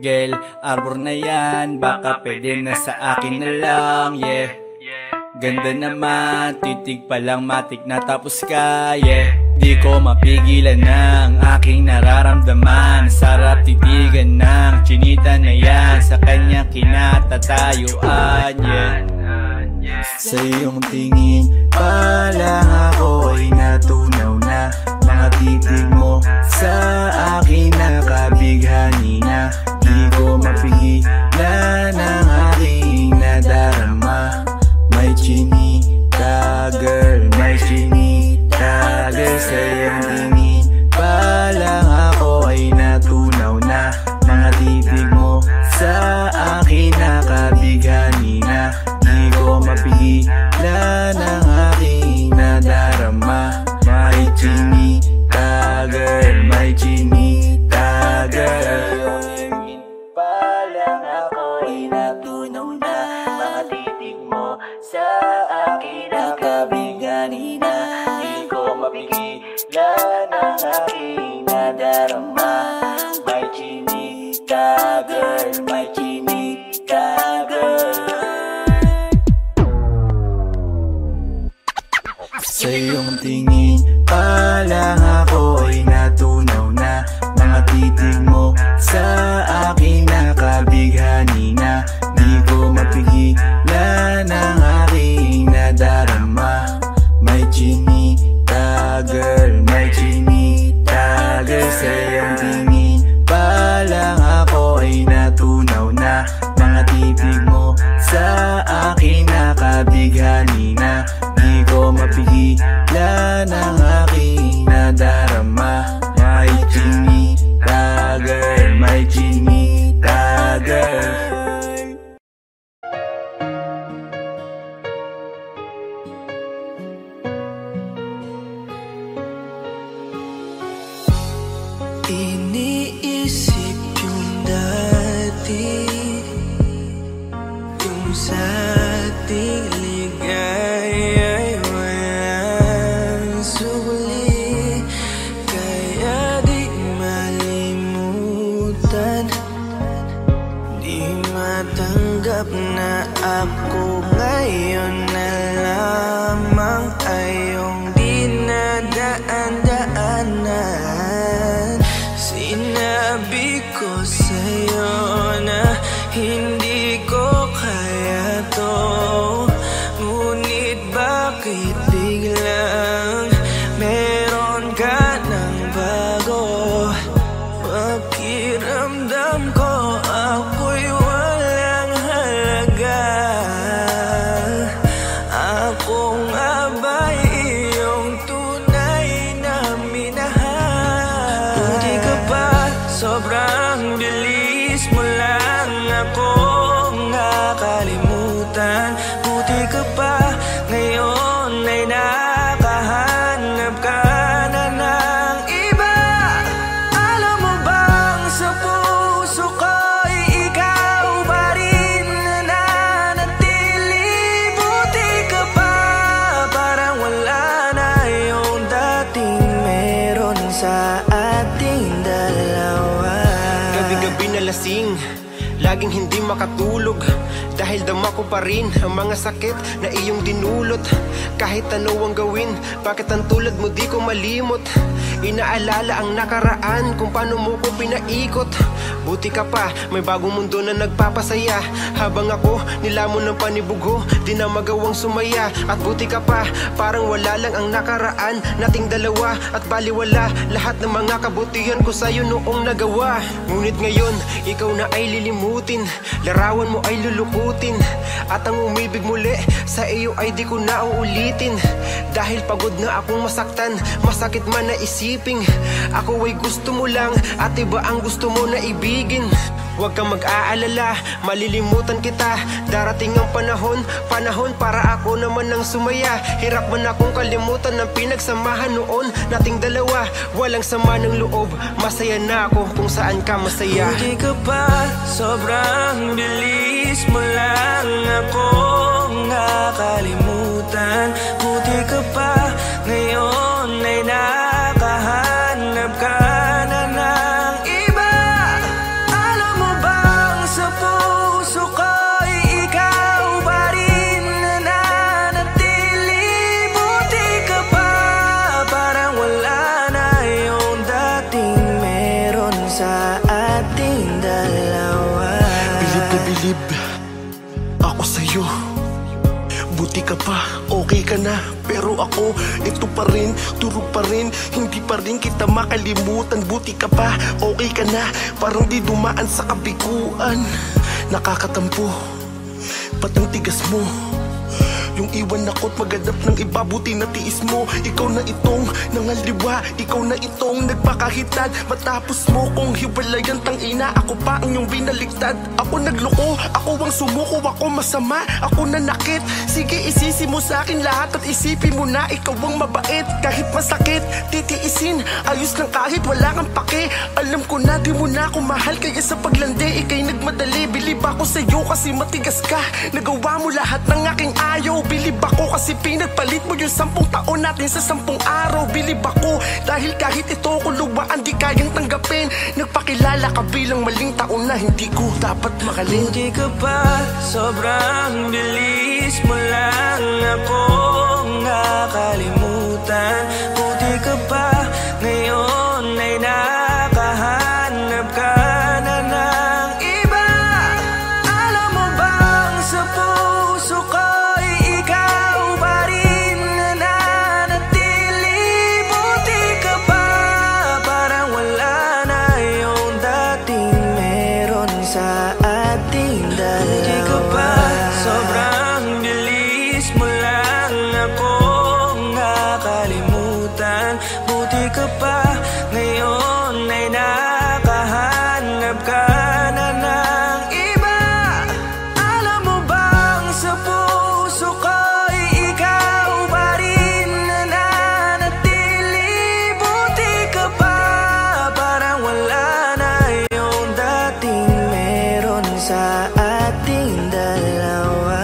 Girl, arbor na yan, baka pwede na sa akin na lang, yeah. Ganda naman, titig pa lang matik na tapos ka, yeah. Di ko mapigilan ng aking nararamdaman. Sarap titigan ng chinita na yan, sa kanya kinatatayuan, yeah. Sa iyong tingin pa lang ako ay natunaw na. Mga titig mo sa akin nakabighani na. Di ko aking nadarama. May chinita girl, may chinita girl. Sa iyong tingin pa lang ako ay natunaw na. Mga titig mo sa akin nakabighani na. Di ko mapigilan ang aking nadarama. May chinita girl, may chinita girl. Sa iyong tingin pa lang ako ay natunaw na. Mga titig mo sa akin nakabighani na. Di ko mapigilan ang aking nadarama. May chinita girl, may chinita girl. Iniisip yung dati, yung sa ating ligaya'y walang suli. Kaya di malimutan, di matanggap na ako ngayon na lamang ay iyong dinadaan-daanan. Sinabi ko sa'yo na hindi ko kaya to, ngunit bakit biglang meron ka ng bago? Pakiramdam ko ako'y walang halaga. Ako nga ba'y iyong tunay na minahal? Buti ka pa, sobrang bilis mo lang akong nakalimutan. Buti ka pa, ngayon ay nakahanap ka na ng iba. Alam mo bang sa puso ko'y ikaw pa rin nananatili? Buti ka pa, parang wala na yung dating meron sa ating dalawa. Gabi-gabi na lasing, laging hindi makatulog, dahil dama ko pa rin ang mga sakit na iyong dinulot. Kahit ano ang gawin, bakit ang tulad mo di ko malimot? Inaalala ang nakaraan, kung paano mo ko pinaikot. Buti ka pa, may bagong mundo na nagpapasaya. Habang ako, nilamon ng panibugho, di na magawang sumaya. At buti ka pa, parang wala lang ang nakaraan nating dalawa. At baliwala lahat ng mga kabutihan ko sa'yo noong nagawa. Ngunit ngayon, ikaw na ay lilimutin, larawan mo ay lulukutin, at ang umibig muli sa iyo ay di ko na uulitin. Dahil pagod na akong masaktan, masakit man na isiping ako ay gusto mo lang at iba ang gusto mo na ibigin. Huwag kang mag-aalala, malilimutan kita. Darating ang panahon para ako naman ang sumaya. Hirap man akong kalimutan ng pinagsamahan noon nating dalawa. Walang sama ng loob, masaya na ako kung saan ka masaya. Buti ka pa, sobrang bilis mo lang akong nakalimutan. Buti ka pa, ngayon ay nakahanap ka na ng iba. Alam mo bang sa puso ko'y ikaw pa rin nananatili? Buti ka pa, parang wala na yung dating meron sa ating dalawa. Bilib na bilib ako sa'yo. Buti ka pa, okay ka na. Pero ako, ito pa rin, durog pa rin, hindi pa rin kita makalimutan. Buti ka pa, okay ka na, parang di dumaan sa kabiguan. Nakakatampo, patang tigas mo, yung iwan ako't maghanap ng iba. Buti na tiis mo, ikaw na itong nangaliwa, ikaw na itong nagpakahitad. Matapos mo kong hiwalayan, tangina, ako pa ang iyong binaligtad. Ako nagloko, ako ang sumuko, ako masama, ako nanakit. Sige, isisi mo sa akin lahat at isipin mo na ikaw ang mabait. Kahit masakit, titiisin, ayos lang kahit wala kang pake. Alam ko na di mo na ako mahal, kaya sa paglandi ikay nagmadali. Bilib ako sa'yo kasi matigas ka, nagawa mo lahat ng aking ayaw. Bilib ako kasi pinagpalit mo yung 10 taon natin sa 10 araw. Bilib ako dahil kahit ito kuluwaan di kayang tanggapin. Nagpakilala ka bilang maling taon na hindi ko dapat makalin. Hindi ka pa sobrang bilis mo lang akong nakalimutan. Buti ka pa ngayon ay nakahanap ka na ng iba. Alam mo bang sa puso ko'y ikaw pa rin nananatili. Buti ka pa parang wala na yung dating meron sa ating dalawa. Buti ka pa sobrang bilis mo lang akong nakalimutan. Buti ka pa ngayon ay nakahanap ka na ng iba. Alam mo bang sa puso ko'y ikaw pa rin nananatili. Buti ka pa parang wala na yung dating meron sa ating dalawa.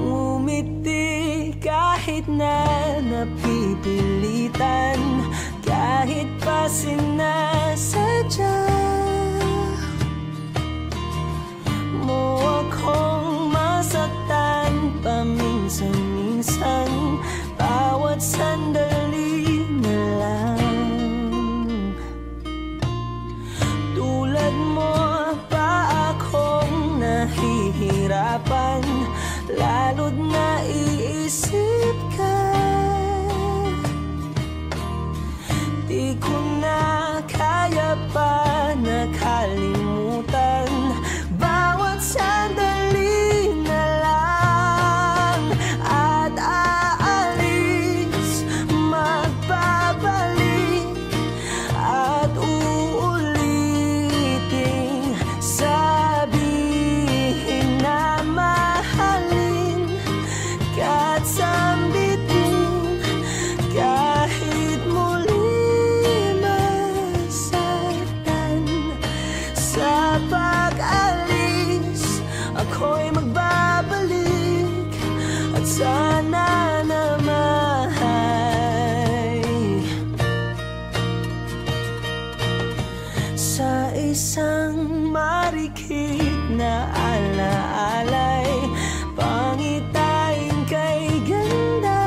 Umiti kahit na napipilitan, kahit pa sinasadya mo akong masaktan paminsan-minsan. Bawat sandali na lang tulad mo pa akong nahihirapan. Lalo't naiisip ka, di ko na kaya pa nakalimutan. Bawat sandali na lang at aalis, magbabalik at uuliting sabihin na mahalin kahit sambitin, kahit muli masaktan. Sa pag-alis ako'y magbabalik at sana naman sa isang marikit na alaalay, pangitain kay ganda.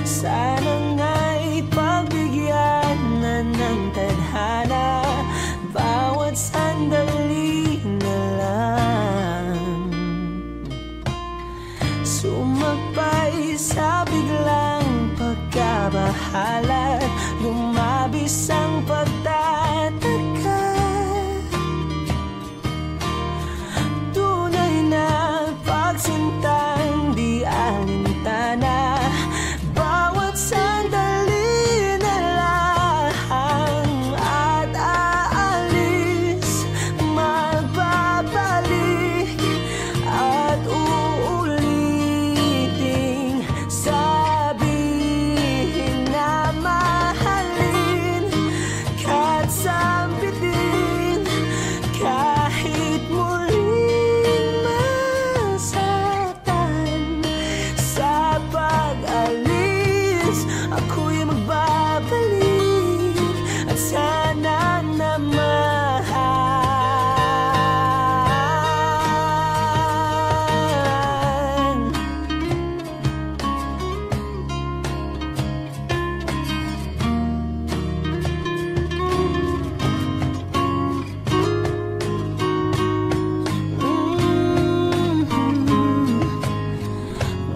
Sana nga'y pagbigyan na ng tadhana bawat sandali na lang. Sumagpay sa biglang pagkabahala, lumabis ang pagtataka. Tunay na pagsintang di alintana, bawat sandali na lang at aalis, magbabalik at uuliting sabihin na mahalin kahit sambitin, kahit muling masaktan. Sa pag-alis ako'y magbabalik at sana naman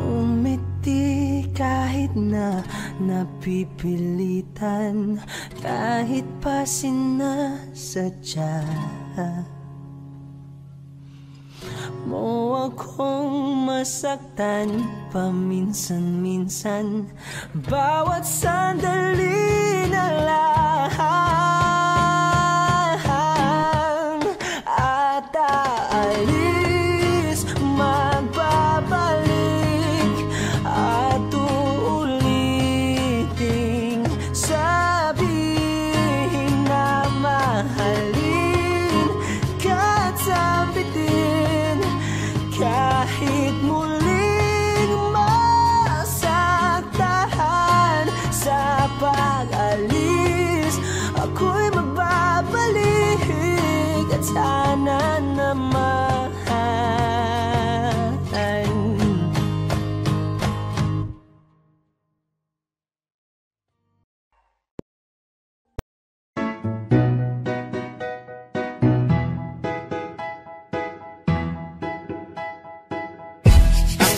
umiti kahit na napipilitan, kahit pa sinasadya mo akong masaktan paminsan-minsan. Bawat sandali na lang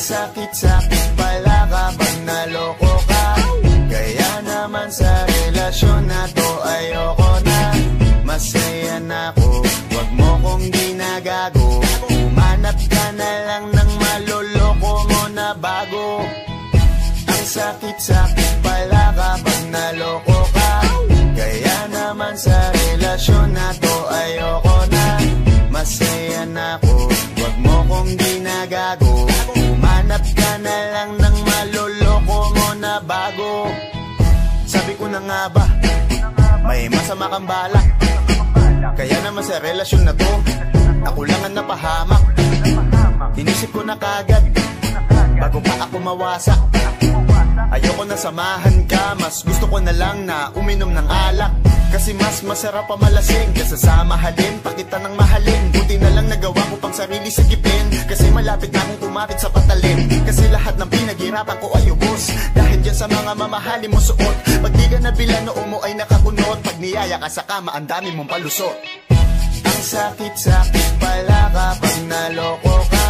sakit-sakit pala kapag naloko ka. Kaya naman sa relasyon na to ayoko na. Masaya na ako, wag mo kong ginagago. Umanap ka na lang ng maloloko mo na bago. Ang sakit-sakit pala kapag naloko ka. Kaya naman sa relasyon na to ayoko na. Masaya na ako, wag mo kong ginagago. Umanap ka na lang ng maloloko mo na bago. Sabi ko na nga ba, may masama kang balak. Kaya naman sa relasyon na to, ako lang ang napahamak. Inisip ko na kagad, bago pa ako mawasak. Ayoko na samahan ka, mas gusto ko na lang na uminom ng alak. Kasi mas masarap pa malasing kaysa sa mahalin, pakita ng mahalin. Buti na lang nagawa ko pang sarili sigipin, kasi malapit na akong kumapit sa patalim. Kasi lahat ng pinaghirapan ko ay ubos, dahil dyan sa mga mamahalin mo suot. Pag di ka nabila noo mo ay nakakunot, pag niyaya ka sa kama ang dami mong palusot. Ang sakit-sakit pala kapag naloko ka.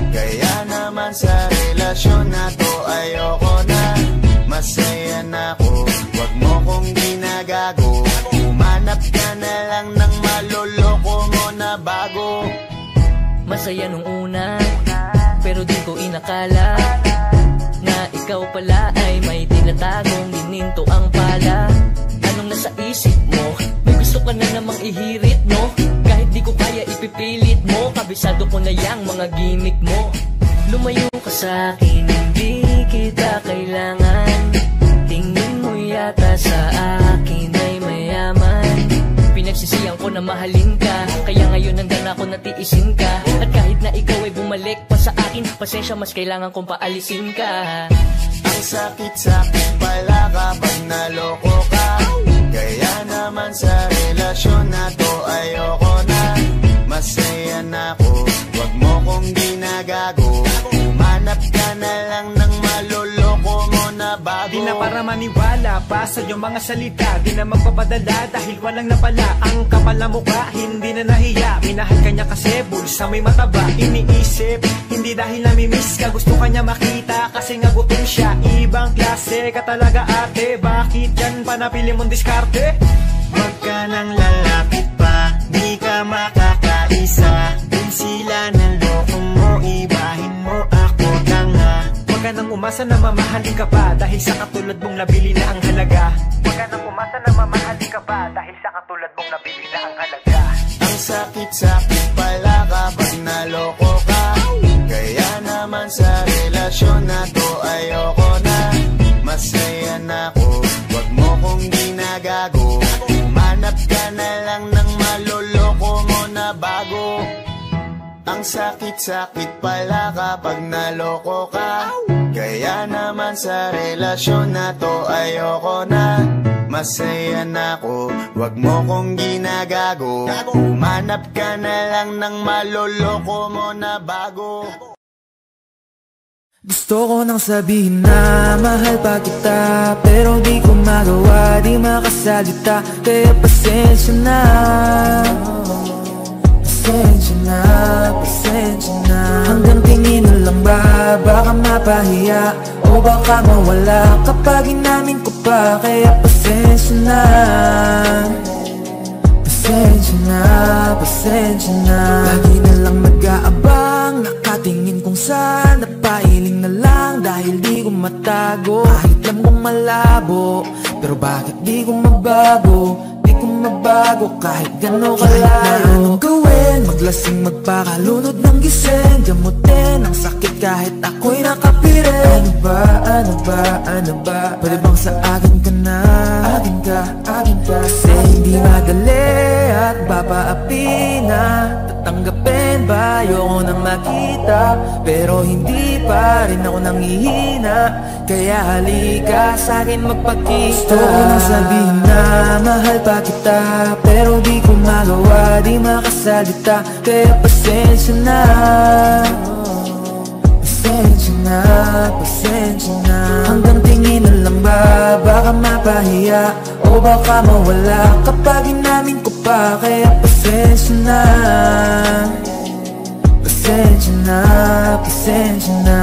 Kaya naman sa relasyon na to ayoko na. Masaya na ako, wag mo kong ginagago. Umanap ka na lang ng maloloko mo na bago. Masaya nung una, pero di ko inakala na ikaw pala ay may tinatagong gininto ang pala. Anong nasa isip mo? May gusto ka na namang ihirit, no? Kahit di ko kaya ipipilit mo, kabisado ko na yang mga gimmick mo. Lumayo ka sa'kin, hindi kita kailangan. Tingin mo yata sa akin ay mayaman. Pinagsisiyang ko na mahalin ka, kaya ngayon hanggang ako natiisin ka. At kahit na ikaw ay bumalik pa sa akin, pasensya mas kailangan kong paalisin ka. Ang sakit-sakit pala kapag naloko ka. Kaya naman sa relasyon na to ayoko na. Masaya na ako, wag mo kong ginagago. Umanap ka na lang ng maloloko mo na bago. Di na para maniwala pa sa iyong mga salita, di na magpapadala dahil walang napala. Ang kapal na mukha, hindi na nahiya. Minahal ka niya kasi bulsa may mataba. Iniisip, hindi dahil namimiss ka, gusto ka niya makita kasi nga gutom siya. Ibang klase ka talaga ate, bakit yan pa napili mong diskarte? Wag ka nang lalapit pa, di ka makakaisa. Din sila ng loko mo, ibahin mo ako tanga. Wag ka nang umasa na mamahalin ka pa, dahil sa katulad mong nabili na ang halaga. Wag ka nang umasa na mamahalin ka pa, dahil sa katulad mong nabili na ang halaga. Ang sakit-sakit pala kapag naloko ka. Kaya naman sa relasyon na to ayoko na. Masaya na ako, wag mo kong ginagago. Umanap ka na lang ng maloloko mo na bago. Ang sakit-sakit pala kapag naloko ka. Kaya naman sa relasyon na to ayoko na. Masaya na ako, wag mo kong ginagago. Umanap ka na lang ng maloloko mo na bago. Gusto ko nang sabihin na mahal pa kita, pero di ko magawa, di makasalita. Kaya pasensya na, pasensya na, pasensya na. Hanggang tingin na lang ba, baka mapahiya o baka mawala kapag inamin ko pa. Kaya pasensya na, pasensya na, pasensya na. Lagi na lang nag-aabang, nakatingin kung saan, napailing na lang dahil di ko matago. Kahit alam kong malabo, pero bakit di ko mabago? Di ko mabago kahit gano'n kalaro. Kahit na anong gawin, maglasing magpakalunod ng gising, gamutin ang sakit kahit ako'y nakapirin. Ano ba, ano ba, ano ba? Pwede bang sa akin ka na? Akin ka, akin ka. Kasi hindi madali at papaapi na. Tatanggapin ba? Ayoko nang makita, pero hindi pa rin ako nangihina. Kaya halika sa'kin magpakita. Gusto ko nang sabihin na mahal pa kita, pero di ko magawa, di makasalita. Kaya pasensya na, pasensya na, pasensya na. Hanggang tingin na lang ba, baka mapahiya o baka mawala kapag inamin ko pa. Kaya pasensya na, pasensya na, pasensya na.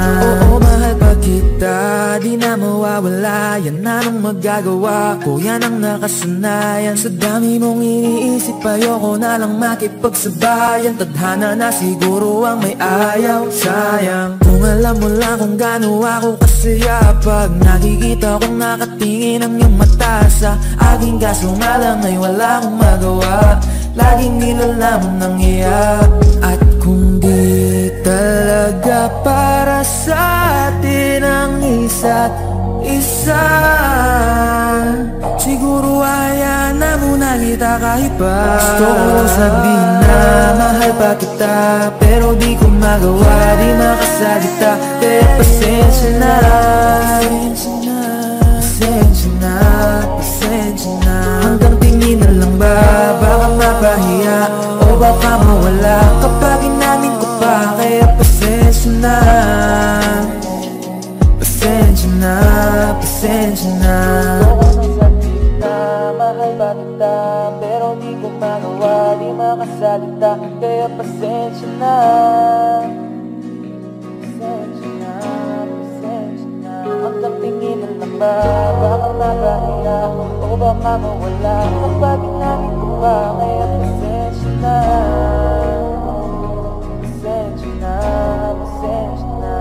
Oo, mahal pa kita, di na mawawala. Yan anong magagawa ko, yan ang nakasanayan. Sa dami mong iniisip, ayoko na lang makipagsabayan. Tadhana na siguro ang may ayaw. Sayang, kung alam mo lang kung gaano ako kasaya pag nakikita kong nakatingin ang iyong mata sa aking kaso nga lang ay wala akong magawa. Laging nilalamon ng iyak. At kung di talaga para sa atin ang isa't isa, siguro hayaan na muna kita kahit pa. Gusto ko lang sabihin na mahal pa kita, pero di ko magawa, di makasalita. Kaya pasensya na, pasensya na, pasensya na. Hanggang tingin na lang ba, baka mapahiya o baka mawala kapag inamin ko pa. Kaya pasensya na, pasensya na, pasensya na. Mahal ba kita, pero di ko magawa, di makasalita. Kaya pasensya na, pasensya na, pasensya na. Hanggang tingin na lang ba, baka mapahiya o baka mawala kapag inamin ko pa. Kaya pasensya na, pasensya na, pasensya na.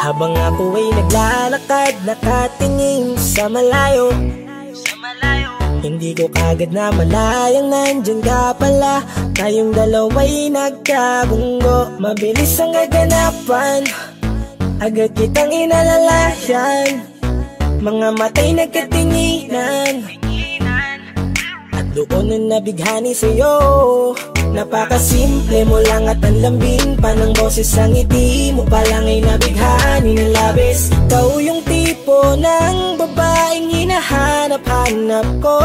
Habang ako ay naglalakad, nakatingin sa malayo, hindi ko kagad na malayang nandyan ka pala. Tayong dalawa'y nagkabunggo, mabilis ang kaganapan, agad kitang inalalayan. Mga matay nagkatinginan, at doon na nabighani sa'yo. Napakasimple mo lang at ang lambing pa ng boses, ang ngiti mo pa lang ay nabighani ng labis. Ikaw yung tipo ng babaeng hinahanap-hanap ko.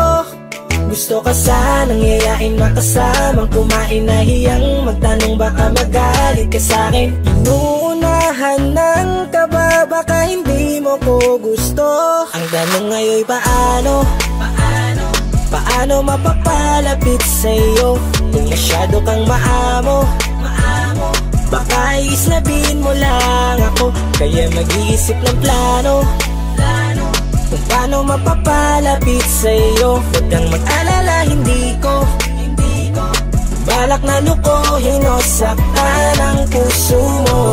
Gusto ka sanang yayain, makasamang kumain, nahiyang magtanong baka magalit ka sa'kin. Inuunahan ng kaba, baka hindi mo ko gusto. Ang tanong ngayon paano? Paano mapapalapit sa'yo kung masyado kang maamo? Baka islabin mo lang ako, kaya mag-iisip ng plano kung paano mapapalapit sa'yo. Huwag kang mag-alala, hindi ko balak na lukuhin o saktan ang puso mo.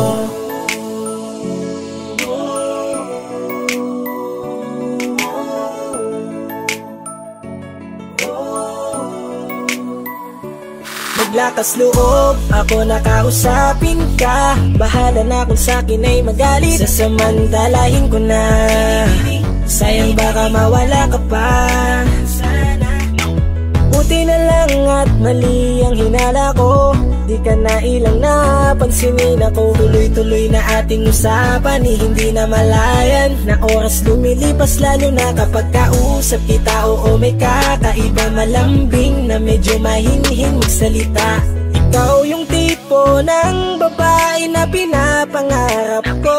Maglakas loob, ako nakausapin ka. Bahala na kung sa'kin ay magalit, sasamantalahin ko na. Sayang baka mawala ka pa. Buti na lang at mali ang hinala ko, di ka na ilang napansinin ako. Tuloy-tuloy na ating usapan, hindi na malayan. Na oras lumilipas lalo na kapag kausap kita. Oo, may kakaiba, malambing na medyo mahinhin magsalita. Ikaw yung tipo ng babae na pinapangarap ko.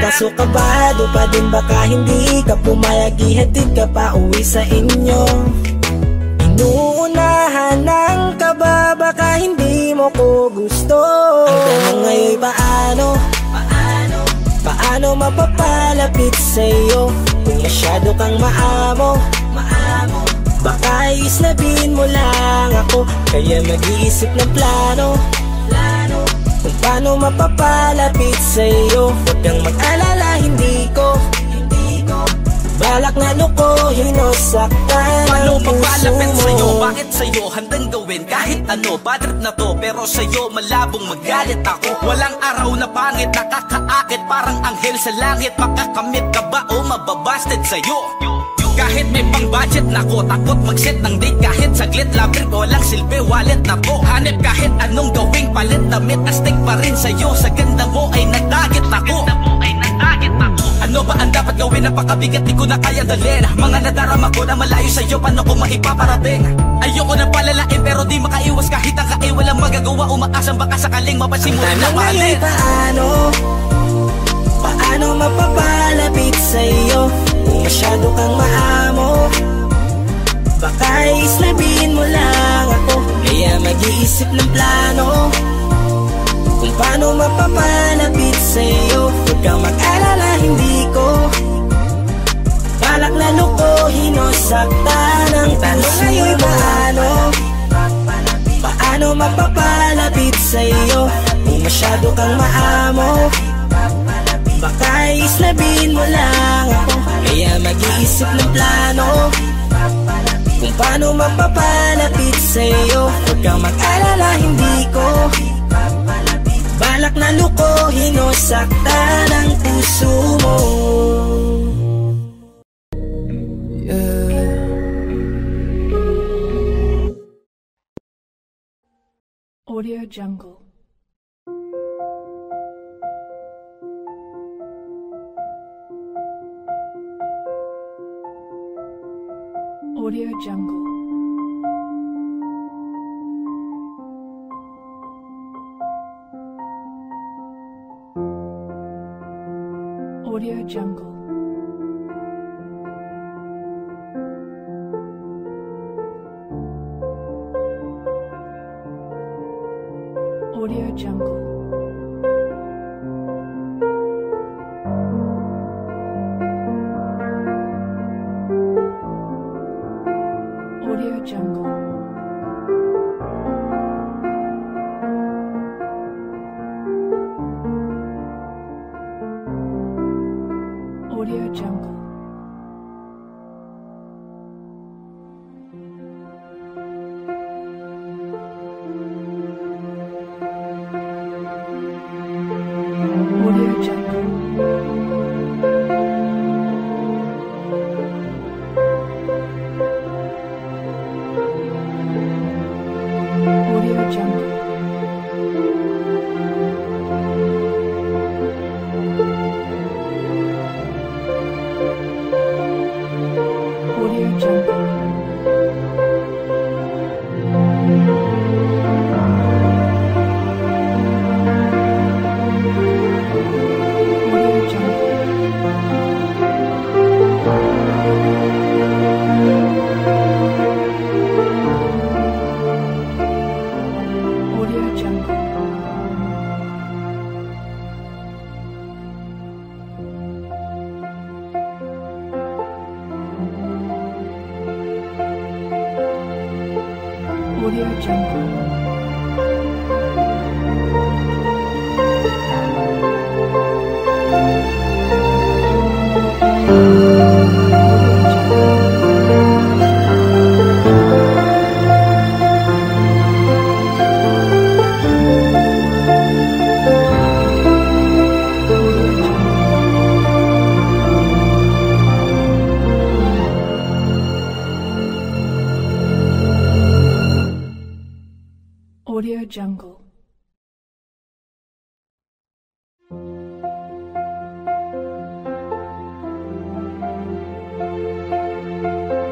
Kaso kabado pa din, baka hindi ka pumayag, ihatid ka pa uwi sa inyo. Inuunahan ng kaba, baka hindi mo ko gusto. Ang tanong ngayon paano? Paano mapapalapit sa'yo kung masyado kang maamo? Baka islabin mo lang ako, kaya mag-iisip ng plano kung paano mapapalapit sa'yo. Huwag kang mag-alala, hindi ko balak na lukuhin o saktan ang puso mo. Sa'yo, bakit sa'yo handang gawin kahit ano? Bad trip na to, pero sa'yo malabong magalit ako. Walang araw na pangit, nakakaakit parang anghel sa langit. Makakamit ka ba o mababasted sa'yo? Kahit may pang budget na ko, takot mag-set ng date kahit saglit. Labir ko lang silbi, wallet na to. Hanip kahit anong gawing palit, damit astig pa rin sa'yo. Sa ganda mo ay nagtagit ako. Ano ba ang dapat gawin? Napakabigat, di ko na kaya dalhin. Mga nadarama ko na malayo sa'yo, paano ko maipaparating? Ayoko na palalain pero di makaiwas kahit ang walang magagawa. Umaasang baka sakaling mapansin mo rin na mahalin. Paano paano mapapalapit sa'yo kung masyado kang maamo. Baka islabin mo lang ako, kaya mag-iisip ng plano kung paano mapapalapit sa'yo. Huwag kang mag-alala, hindi ko balak na lukuhin o saktan ang tanong ngayon. Paano mapapalapit sa'yo kung masyado kang maamo. Baka islabin mo lang ako, kaya mag-iisip ng plano kung paano mapapalapit sa'yo. Huwag kang mag-alala, hindi ko balak na lukuhin o saktan ang puso mo. Audio Jungle. Audio Jungle. Audio Jungle. Audio Jungle. Audio Jungle. Audio Jungle. Audio Jungle. Audio Jungle.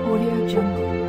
Audio Jungle.